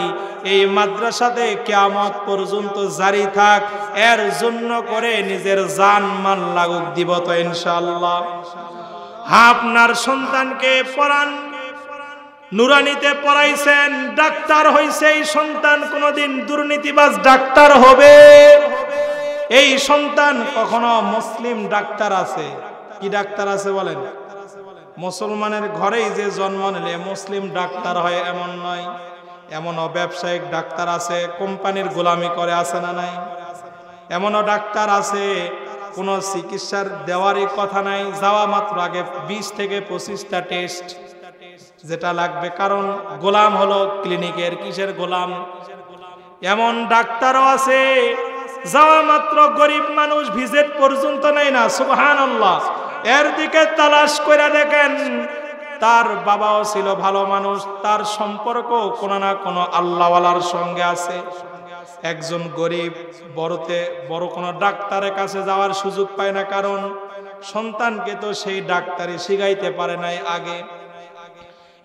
এই মাদ্রাসাতে কিয়ামত পর্যন্ত জারি থাক, এর জন্য করে নিজের জান মাল লাগুক দিব তো ইনশাআল্লাহ। আপনার সন্তানকে পড়ান, নুরানিতে পড়াইছেন, ডাক্তার হইছে, এই সন্তান কোনদিন দুর্নীতিবাজ ডাক্তার হবে? এই সন্তান কখনো মুসলিম ডাক্তার আছে? কি ডাক্তার আছে বলেন? মুসলমানের ঘরেই যে জন্ম নিলে মুসলিম ডাক্তার হয় এমন নয়। এমনও ব্যবসায়িক ডাক্তার আছে, কোম্পানির গোলামি করে, আছে না নাই? এমনও ডাক্তার আছে কোনো চিকিৎসার দেওয়ারই কথা নাই, যাওয়া মাত্র আগে 20 থেকে 25টা টেস্ট যেটা লাগবে, কারণ গোলাম হলো ক্লিনিকের। কিসের গোলাম? এমন ডাক্তারও আছে যাওয়া মাত্র গরিব মানুষ ভিজিট পর্যন্ত নেয় না। সুবহানাল্লাহ। এর দিকে তালাশ করে দেখেন, তার বাবাও ছিল ভালো মানুষ, তার সম্পর্ক কোনো না কোনো আল্লাহওয়ালার সঙ্গে আছে। একজন গরিব বড়তে বড় কোনো ডাক্তারের কাছে যাওয়ার সুযোগ পায় না, কারণ সন্তানকে তো সেই ডাক্তারি শিখাইতে পারে নাই আগে।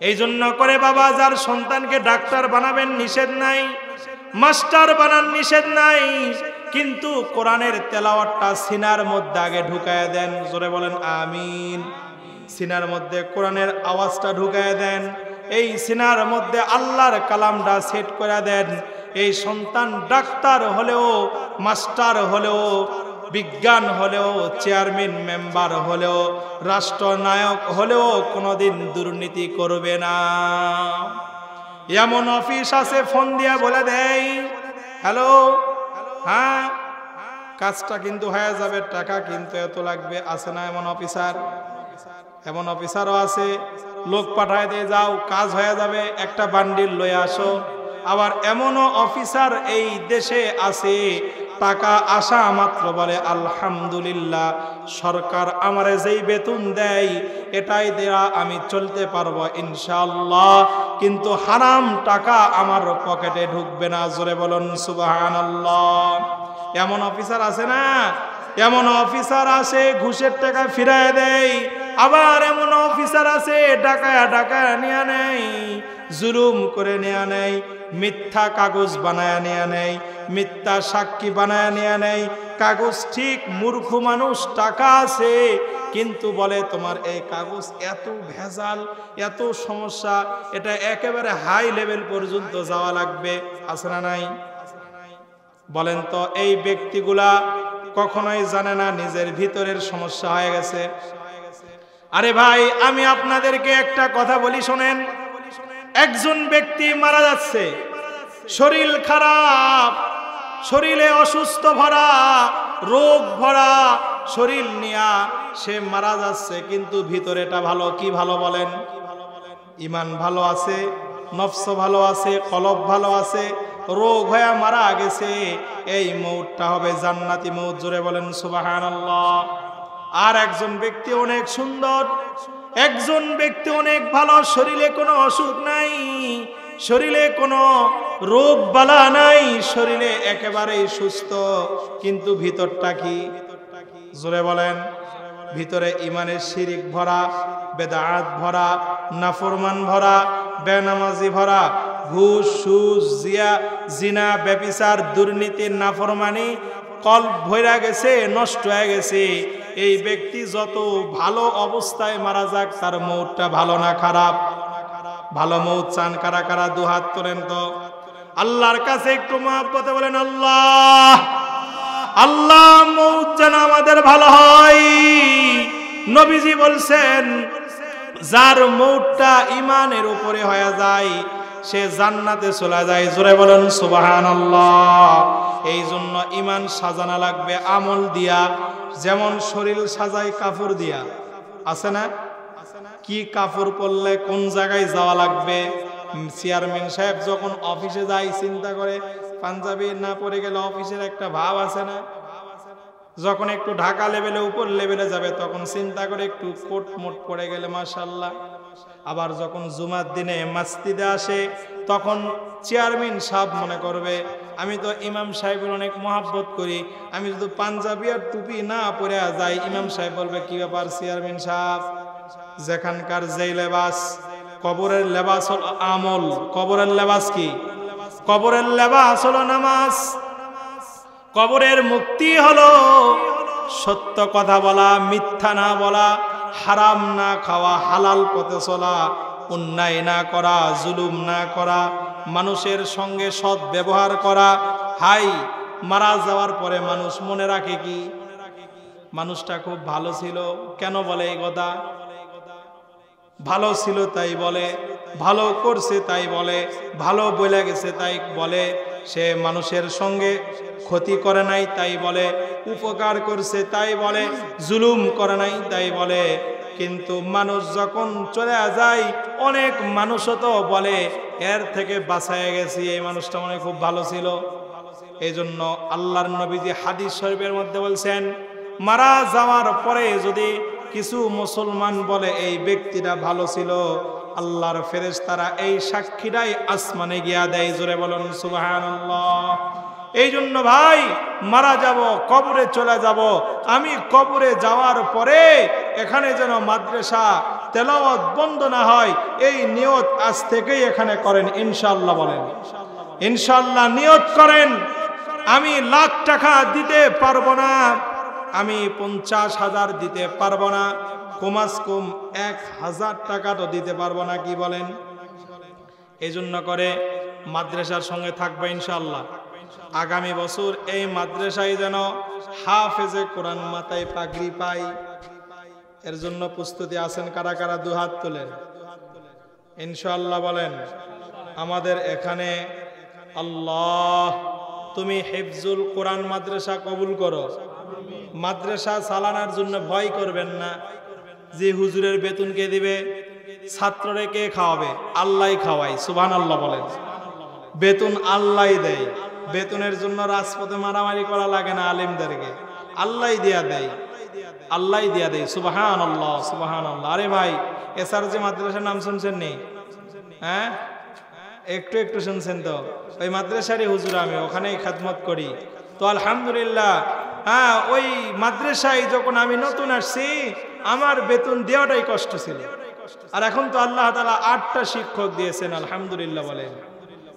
এই জন্য করে বাবা, যার সন্তানকে ডাক্তার বানাবেন নিষেধ নাই, মাস্টার বানান নিষেধ নাই, কিন্তু কোরআনের তেলাওয়াতটা সিনার মধ্যে আগে ঢুকায় দেন। জোরে বলেন আমিন। সিনার মধ্যে কোরআনের আওয়াজটা ঢুকায় দেন, এই সিনার মধ্যে আল্লাহর কালামটা সেট করে দেন। এই সন্তান ডাক্তার হলেও, মাস্টার হলেও, বিজ্ঞান হলেও, চেয়ারম্যান মেম্বার হলেও, রাষ্ট্রনায়ক হলেও কোনোদিন দুর্নীতি করবে না। এমন অফিস আছে ফোন দিয়া বলে দেয়, হ্যালো, হ্যাঁ কাজটা কিন্তু হয়ে যাবে, টাকা কিন্তু এত লাগবে, আছে না এমন অফিসার? এমন অফিসারও আছে, লোক পাঠায় দিয়ে যাও, কাজ হয়ে যাবে, একটা বান্ডিল লয়ে আসো। আবার এমনও অফিসার এই দেশে আছে, টাকা আসা মাত্র বলে আলহামদুলিল্লাহ, সরকার আমারে যেই বেতন দেয় এটাই দেয়া আমি চলতে পারবো ইনশাআল্লাহ, কিন্তু হারাম টাকা আমার পকেটে ঢুকবে না। জোরে বলুন সুবহানাল্লাহ। এমন অফিসার আছে না? এমন অফিসার আছে ঘুষের টাকা ফিরায় দেয়, আবার এমন অফিসার আছে ডাকায়া ডাকায়া নিয়ে নেয়, জুলুম করে নেয়া নেয়, মিথ্যা কাগজ বানায়া নেয়া নেয়, মিথ্যা সাক্ষী বানায়া নেয়া নেয়। কাগজ ঠিক, মূর্খ মানুষ, টাকা আছে কিন্তু বলে তোমার এই কাগজ এত ভেজাল, এত সমস্যা, এটা একেবারে হাই লেভেল পর্যন্ত যাওয়া লাগবে। আছে না নাই? বলেন তো এই ব্যক্তিগুলা কখনোই জানে না নিজের ভিতরের সমস্যা হয়ে গেছে। আরে ভাই, আমি আপনাদেরকে একটা কথা বলি শোনেন। একজন ব্যক্তি মারা যাচ্ছে, শরীর খারাপ, শরীরে অসুস্থ ভরা, রোগ ভরা শরীর নিয়া সে মারা যাচ্ছে, কিন্তু ভিতরেটা ভালো। কি ভালো বলেন? ইমান ভালো আছে, নফস ভালো আছে, কলব ভালো আছে, রোগ হয়ে মারা গেছে। এই মৌতটা হবে জান্নাতি মৌত। জোরে বলেন সুবহানাল্লাহ। আর একজন ব্যক্তি অনেক সুন্দর, একজন ব্যক্তি অনেক ভালো, শরীরে কোনো অসুখ নাই, শরীরে কোনো রোগ বালা নাই, শরীরে একেবারেই সুস্থ, কিন্তু ভিতরটা কি? জোরে বলেন। ভিতরে ইমানের শিরিক ভরা, বেদাত ভরা, নাফরমান ভরা, বেনামাজি ভরা, ঘুষ সুদ জিনা ব্যভিচার দুর্নীতি নাফরমানি কল্প ভরা গেছে, নষ্ট হয়ে গেছে। এই ব্যক্তি যত ভালো অবস্থায় মারা যাক, তার মৌতটা ভালো না খারাপ? ভালো মৌত চান কারা কারা? দুহাত তোলেন তো। আল্লাহর কাছে একটু মহব্বতে বলেন আল্লাহ, আল্লাহ মৌত যেন আমাদের ভালো হয়। নবীজি বলছেন যার মৌতটা ইমানের উপরে হয়ে যায় সে জান্নাতে চলে যায়। জোরে বলেন সুবহানাল্লাহ। এই জন্য ইমান সাজানো লাগবে আমল দিয়া। যেমন শরীর সাজাই কাপড় দিয়া, আছে না? কি কাপড় পরলে কোন জায়গায় যাওয়া লাগবে। চেয়ারম্যান সাহেব যখন অফিসে যায় চিন্তা করে, পাঞ্জাবি না পরে গেলে অফিসের একটা ভাব আছে না? যখন একটু ঢাকা লেভেলে উপর লেভেলে যাবে তখন চিন্তা করে একটু কোট মোট পরে গেলে মাশাআল্লাহ। আবার যখন জুমার দিনে মসজিদে আসে তখন চেয়ারম্যান সাহেব মনে করবে আমি তো ইমাম সাহেবের অনেক মহাব্বত করি, আমি যদি পাঞ্জাবি আর টুপি না পরে যাই, ইমাম সাহেব বলবে কি ব্যাপার চেয়ারম্যান সাহেব? যেখানকার যেই লেবাস, কবরের লেবাস হল আমল। কবরের লেবাস কি? কবরের লেবাস হলো নামাজ। কবরের মুক্তি হলো সত্য কথা বলা, মিথ্যা না বলা, হারাম না খাওয়া, হালাল পথে চলা, অন্যায় না করা, জুলুম না করা, মানুষের সঙ্গে সৎ ব্যবহার করা। হাই মারা যাওয়ার পরে মানুষ মনে রাখে কি মানুষটা খুব ভালো ছিল। কেন বলে এই কথা? ভালো ছিল তাই বলে, ভালো করছে তাই বলে, ভালো বলে গেছে তাই বলে, সে মানুষের সঙ্গে ক্ষতি করে নাই তাই বলে, উপকার করছে তাই বলে, জুলুম করে নাই তাই বলে। কিন্তু মানুষ যখন চলে যায় অনেক মানুষও তো বলে এর থেকে বাঁচায় গেছি, এই মানুষটা মনে খুব ভালো ছিল। এই জন্য আল্লাহর নবীজি হাদিস শরীফের মধ্যে বলছেন মারা যাওয়ার পরে যদি কিছু মুসলমান বলে এই ব্যক্তিটা ভালো ছিল, আল্লাহর ফেরেশতারা এই সাক্ষীটাই আসমানে গিয়া দেয়। জোরে বলুন সুবহানাল্লাহ। এই জন্য ভাই মারা যাব, কবরে চলে যাব, আমি কবরে যাওয়ার পরে এখানে যেন মাদ্রাসা তেলাওয়াত বন্ধ না হয়, এই নিয়ত আজ থেকেই এখানে করেন ইনশাআল্লাহ। বলেন ইনশাআল্লাহ নিয়ত করেন। আমি লাখ টাকা দিতে পারবো না, আমি 50,000 দিতে পারবো না, কমাস কম 1,000 টাকা তো দিতে পারবো না। কি বলেন? এই জন্য করে মাদ্রাসার সঙ্গে থাকবে ইনশাআল্লাহ। আগামী বছর এই মাদ্রাসায় যেন হাফেজে কোরআন মাথায় পাগড়ি পাই, এর জন্য প্রস্তুতি আছেন কারা কারা? দুহাত তোলেন ইনশাআল্লাহ। বলেন আমাদের এখানে আল্লাহ তুমি হিফজুল কোরআন মাদ্রাসা কবুল করো। মাদ্রাসা চালানোর জন্য ভয় করবেন না, যে হুজুরের বেতন কে দিবে, ছাত্ররে কে খাওয়াবে? আল্লাহ খাওয়াই। সুবহানাল্লাহ বলেন। বেতন আল্লাহ দেয়, বেতনের জন্য রাজপথে মারামারি করা লাগে না, আলেমদেরকে আল্লাহ দিয়া দেয়, আল্লাহ দিয়া দেয়। সুবহানাল্লাহ সুবহানাল্লাহ। আরে ভাই এসআরজি মাদ্রাসার নাম শুনছেন নি? হ্যাঁ একটু একটু শুনছেন তো? ওই মাদ্রাসারই হুজুর, আমি ওখানেই খেদমত করি তো আলহামদুলিল্লাহ। হ্যাঁ ওই মাদ্রাসায় যখন আমি নতুন আসছি আমার বেতন দেওয়াটাই কষ্ট ছিল। আর এখন তো আল্লাহ তাআলা 8টা শিক্ষক দিয়েছেন, আলহামদুলিল্লাহ বলেন।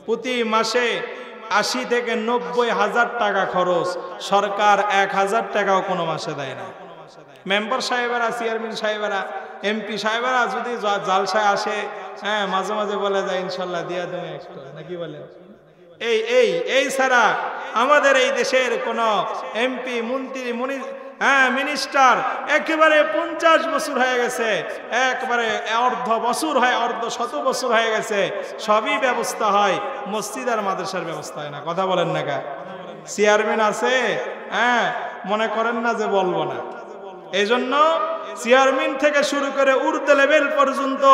প্রতি মাসে 80 থেকে 90 হাজার টাকা খরচ, সরকার 1000 টাকাও কোনো মাসে দেয় না। মেম্বার সাহেবেরা, চেয়ারম্যান সাহেবেরা, এমপি সাহেবেরা যদি জালসায় আসে, হ্যাঁ মাঝে মাঝে বলে যায় ইনশাল্লাহ দিয়া তুমি একটু, নাকি বলেন? এই ছাড়া আমাদের এই দেশের কোন এমপি, মন্ত্রী, মিনিস্টার একেবারে 50 বছর হয়ে গেছে, একবারে অর্ধ শত বছর হয়ে গেছে, সবই ব্যবস্থা হয়, মসজিদ আর মাদ্রাসার ব্যবস্থা হয় না। কথা বলেন না কা? চেয়ারম্যান আছে, হ্যাঁ মনে করেন না যে বলবো না। এই জন্য চেয়ারম্যান থেকে শুরু করে ঊর্ধ্ব লেভেল পর্যন্ত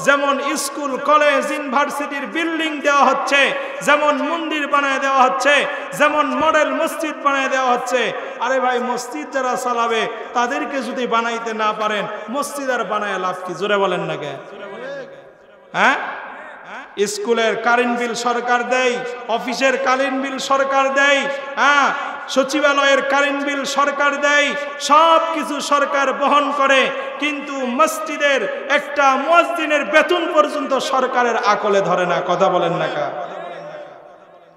যেমন স্কুল, কলেজ, ইউনিভার্সিটির বিল্ডিং দেওয়া হচ্ছে, যেমন মন্দির বানায় দেওয়া হচ্ছে, যেমন মডেল মসজিদ বানায় দেওয়া হচ্ছে। আরে ভাই, মসজিদ যারা চালাবে তাদেরকে যদি বানাইতে না পারেন, মসজিদ আর বানায় লাভ কি? জোরে বলেন না কে? হ্যাঁ, স্কুলের কারেন্ট বিল সরকার দেয়, অফিসের কারেন্ট বিল সরকার দেয়, হ্যাঁ সচিবালয়ের কারেন্ট বিল সরকার দেয়, সব কিছু সরকার বহন করে, কিন্তু মসজিদের একটা মুয়াজ্জিনের বেতন পর্যন্ত সরকারের আকলে ধরে না। কথা বলেন না কা?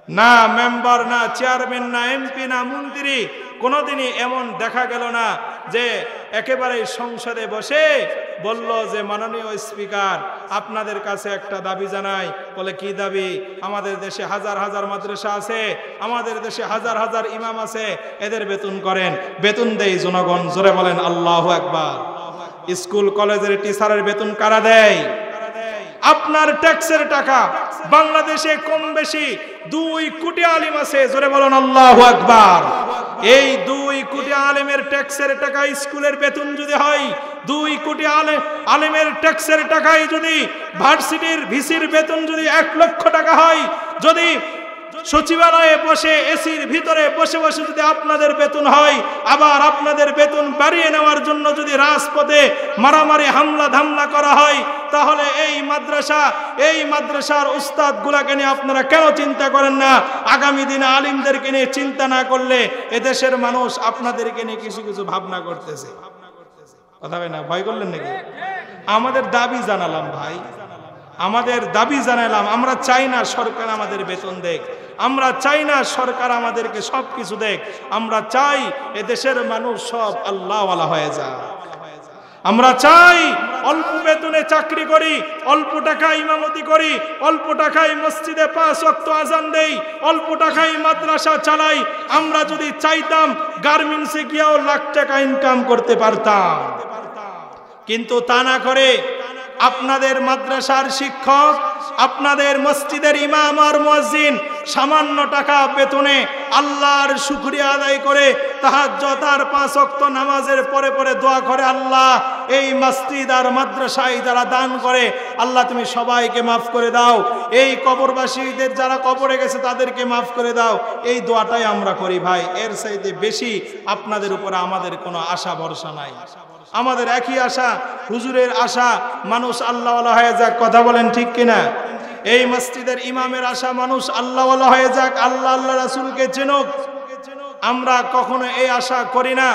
না মেম্বার, না চেয়ারম্যান, না এমপি, না মন্ত্রী কোনোদিনই এমন দেখা গেল না যে একেবারে সংসদে বসে বলল যে মাননীয় স্পিকার, আপনাদের কাছে একটা দাবি জানাই। বলে কি দাবি? আমাদের দেশে হাজার হাজার মাদ্রাসা আছে, আমাদের দেশে হাজার হাজার ইমাম আছে, এদের বেতন করেন। বেতন দেয় জনগণ। জোরে বলেন আল্লাহু আকবার। স্কুল কলেজের টিচারের বেতন কারা দেয়? আপনার ট্যাক্সের টাকা। বাংলাদেশে কম বেশি 2 কোটি আলিম আছে। জোরে বলেন আল্লাহু আকবার। এই 2 কোটি আলেমের ট্যাক্সের টাকা স্কুলের বেতন যদি হয়, 2 কোটি আলেমের ট্যাক্সের টাকায় যদি ভার্সিটির ভিসির বেতন যদি 1 লক্ষ টাকা হয়, যদি সচিবালয়ে বসে এসির ভিতরে বসে বসে যদি আপনাদের বেতন হয়, আবার আপনাদের বেতন বাড়িয়ে নেওয়ার জন্য যদি রাজপথে মারামারি, হামলা ধামলা করা হয়, তাহলে এই মাদ্রাসার উস্তাদ গুলাকে নিয়ে আপনারা কেন চিন্তা করেন না? আগামী দিনে আলিমদেরকে নিয়ে চিন্তা না করলে এদেশের মানুষ আপনাদেরকে নিয়ে কিছু কিছু ভাবনা করতেছে। কথা হয় না? ভয় করলেন নাকি? আমাদের দাবি জানালাম ভাই, আমাদের দাবি জানালাম। আমরা চাই না সরকার আমাদের বেতন দেখ, আমরা চাই না সরকার আমাদেরকে সব কিছু দেখ, আমরা চাই এদেশের মানুষ সব আল্লাহওয়ালা হয়ে যায়। আমরা চাই অল্প বেতনে চাকরি করি, অল্প টাকায় ইমামতি করি, অল্প টাকায় মসজিদে 5 ওয়াক্ত আজান দেই, অল্প টাকায় মাদ্রাসা চালাই। আমরা যদি চাইতাম গার্মেন্টসে গিয়েও লাখ টাকা ইনকাম করতে পারতাম, কিন্তু তা না করে আপনাদের মাদ্রাসার শিক্ষক, আপনাদের মসজিদের ইমাম আর মুয়াজ্জিন সামান্য টাকা বেতনে আল্লাহর শুকরিয়া আদায় করে তাহাজ্জুদ আর 5 ওয়াক্ত নামাজের পরে পরে দোয়া করে, আল্লাহ এই মসজিদ আর মাদ্রাসায় যারা দান করে, আল্লাহ তুমি সবাইকে মাফ করে দাও, এই কবরবাসীদের যারা কবরে গেছে তাদেরকে মাফ করে দাও। এই দোয়াটাই আমরা করি ভাই। এর চাইতে বেশি আপনাদের উপরে আমাদের কোনো আশা ভরসা নাই। আমাদের একই আশা, হুজুরের আশা মানুষ আল্লাহওয়ালা হয়ে যাক। কথা বলেন ঠিক কিনা? এই মসজিদের ইমামের আশা মানুষ আল্লাহওয়ালা হয়ে যাক, আল্লাহ আল্লাহ রাসূলকে চেনুক। আমরা কখনো এই আশা করি না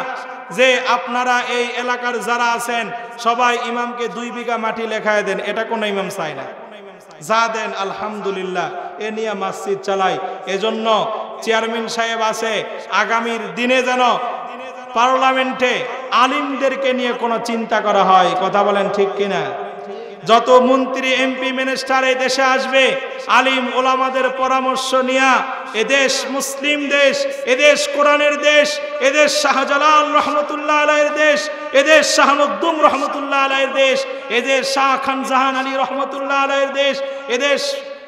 যে আপনারা এই এলাকার যারা আছেন সবাই ইমামকে 2 বিঘা মাটি লেখায় দেন, এটা কোনো ইমাম চায় না। যা দেন আলহামদুলিল্লাহ, এ নিয়ে মসজিদ চালাই। এজন্য চেয়ারম্যান সাহেব আছে, আগামীর দিনে যেন পার্লামেন্টে আলিমদেরকে নিয়ে কোনো চিন্তা করা হয়। কথা বলেন ঠিক কিনা? যত মন্ত্রী, এমপি, মিনিস্টার এই দেশে আসবে, আলিম ওলামাদের পরামর্শ নিয়ে এদেশ মুসলিম দেশ, এদেশ কোরআনের দেশ, এদেশ শাহজালাল রহমতুল্লাহ আলাইহির দেশ, এদেশ শাহ মখদুম রহমতুল্লাহ আলাইহির দেশ, এদেশ শাহ খানজাহান আলী রহমতুল্লাহ আলাইহির দেশ, এদেশ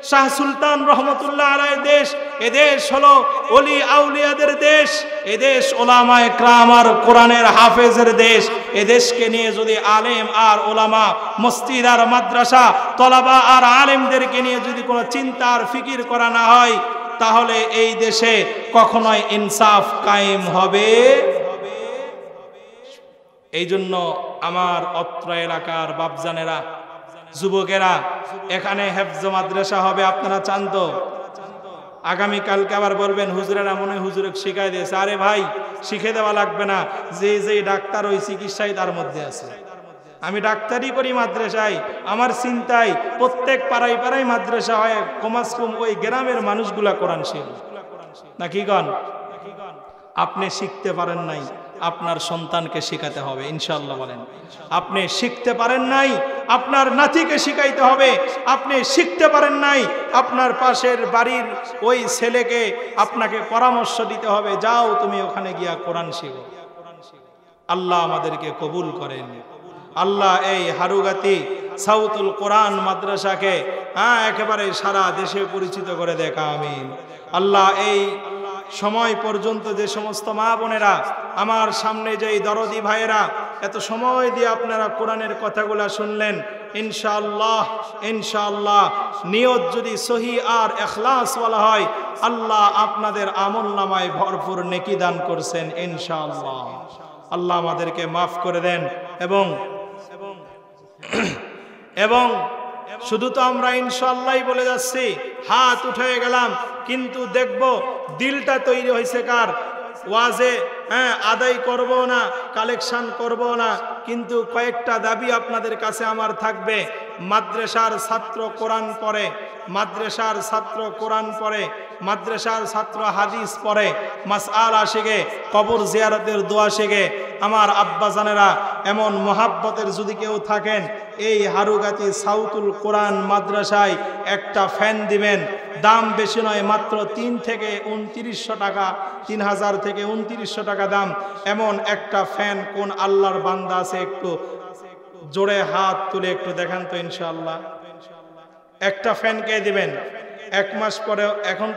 শাহ সুলতান রহমতুল্লাহ আলাইহির দেশ, এদেশ হলো ওলি আউলিয়াদের দেশ, এদেশ ওলামায়ে কেরাম আর কোরআনের হাফেজের দেশ। এদেশকে নিয়ে যদি আলেম আর ওলামা, মসজিদ আর মাদ্রাসা, তলাবা আর আলেমদেরকে নিয়ে যদি কোনো চিন্তা আর ফিকির করা না হয়, তাহলে এই দেশে কখনোই ইনসাফ কায়েম হবে। এই জন্য আমার অত্র এলাকার বাপজানেরা, যুবকেরা, এখানে হেফজ মাদ্রাসা হবে, আপনারা চান তো? আগামীকালকে আবার বলবেন হুজুরেরা মনে হয় হুজুরে শিখাই দিয়েছে। আরে ভাই, শিখে দেওয়া লাগবে না, যে যে ডাক্তার ওই চিকিৎসাই তার মধ্যে আছে। আমি ডাক্তারি করি মাদ্রাসায়, আমার চিন্তায় প্রত্যেক পাড়ায় পাড়ায় মাদ্রাসা হয়, কমাস কম ওই গ্রামের মানুষগুলা কোরআন শিখবে নাকি গান? আপনি শিখতে পারেন নাই, আপনার সন্তানকে শেখাতে হবে ইনশাআল্লাহ বলেন। আপনি শিখতে পারেন নাই, আপনার নাতিকে শিখাইতে হবে। আপনি শিখতে পারেন নাই, আপনার পাশের বাড়ির ওই ছেলেকে আপনাকে পরামর্শ দিতে হবে, যাও তুমি ওখানে গিয়া কোরআন শিখো। আল্লাহ আমাদেরকে কবুল করেন। আল্লাহ এই হারুগাতি সাউতুল কোরআন মাদ্রাসাকে একেবারে সারা দেশে পরিচিত করে দেখা, আমিন। আল্লাহ এই সময় পর্যন্ত যে সমস্ত মা বোনেরা আমার সামনে যেই দরদি ভাইয়েরা এত সময় দিয়ে আপনারা কোরআনের কথাগুলা শুনলেন, ইনশাআল্লাহ ইনশাআল্লাহ নিয়ত যদি সহি আর ইখলাস ওয়ালা হয়, আল্লাহ আপনাদের আমলনামায় ভরপুর নেকি দান করছেন ইনশাআল্লাহ। আল্লাহ আমাদেরকে মাফ করে দেন। এবং শুধু তো আমরা ইনশাআল্লাহ বলে যাচ্ছি, হাত উঠে গেলাম, কিন্তু দেখব দিলটা তৈরি হয়েছে কার? ওয়াজে আদায় করব না, কালেকশন করব না, কিন্তু কয়েকটা দাবি আপনাদের কাছে আমার থাকবে। মাদ্রাসার ছাত্র কোরআন পড়ে, মাদ্রাসার ছাত্র কোরআন পড়ে, মাদ্রাসার ছাত্র হাদিস পড়ে, মাসআলা শিখে, কবর জিয়ারতের দোয়া শিখে। আমার আব্বাজানেরা এমন মোহাব্বতের যদি কেউ থাকেন, এই হারুগাতি সাউতুল কোরআন মাদ্রাসায় একটা ফ্যান দিবেন। দাম বেশি নয়, মাত্র 3 থেকে 2900 টাকা, 3000 থেকে 2900 টাকা দাম। এমন একটা ফ্যান কোন আল্লাহর বান্দা আছে? একটু জোরে হাত তুলে একটু দেখান তো ইনশাআল্লাহ। একটা ফ্যান কে দিবেন? 1 মাস পরে এখন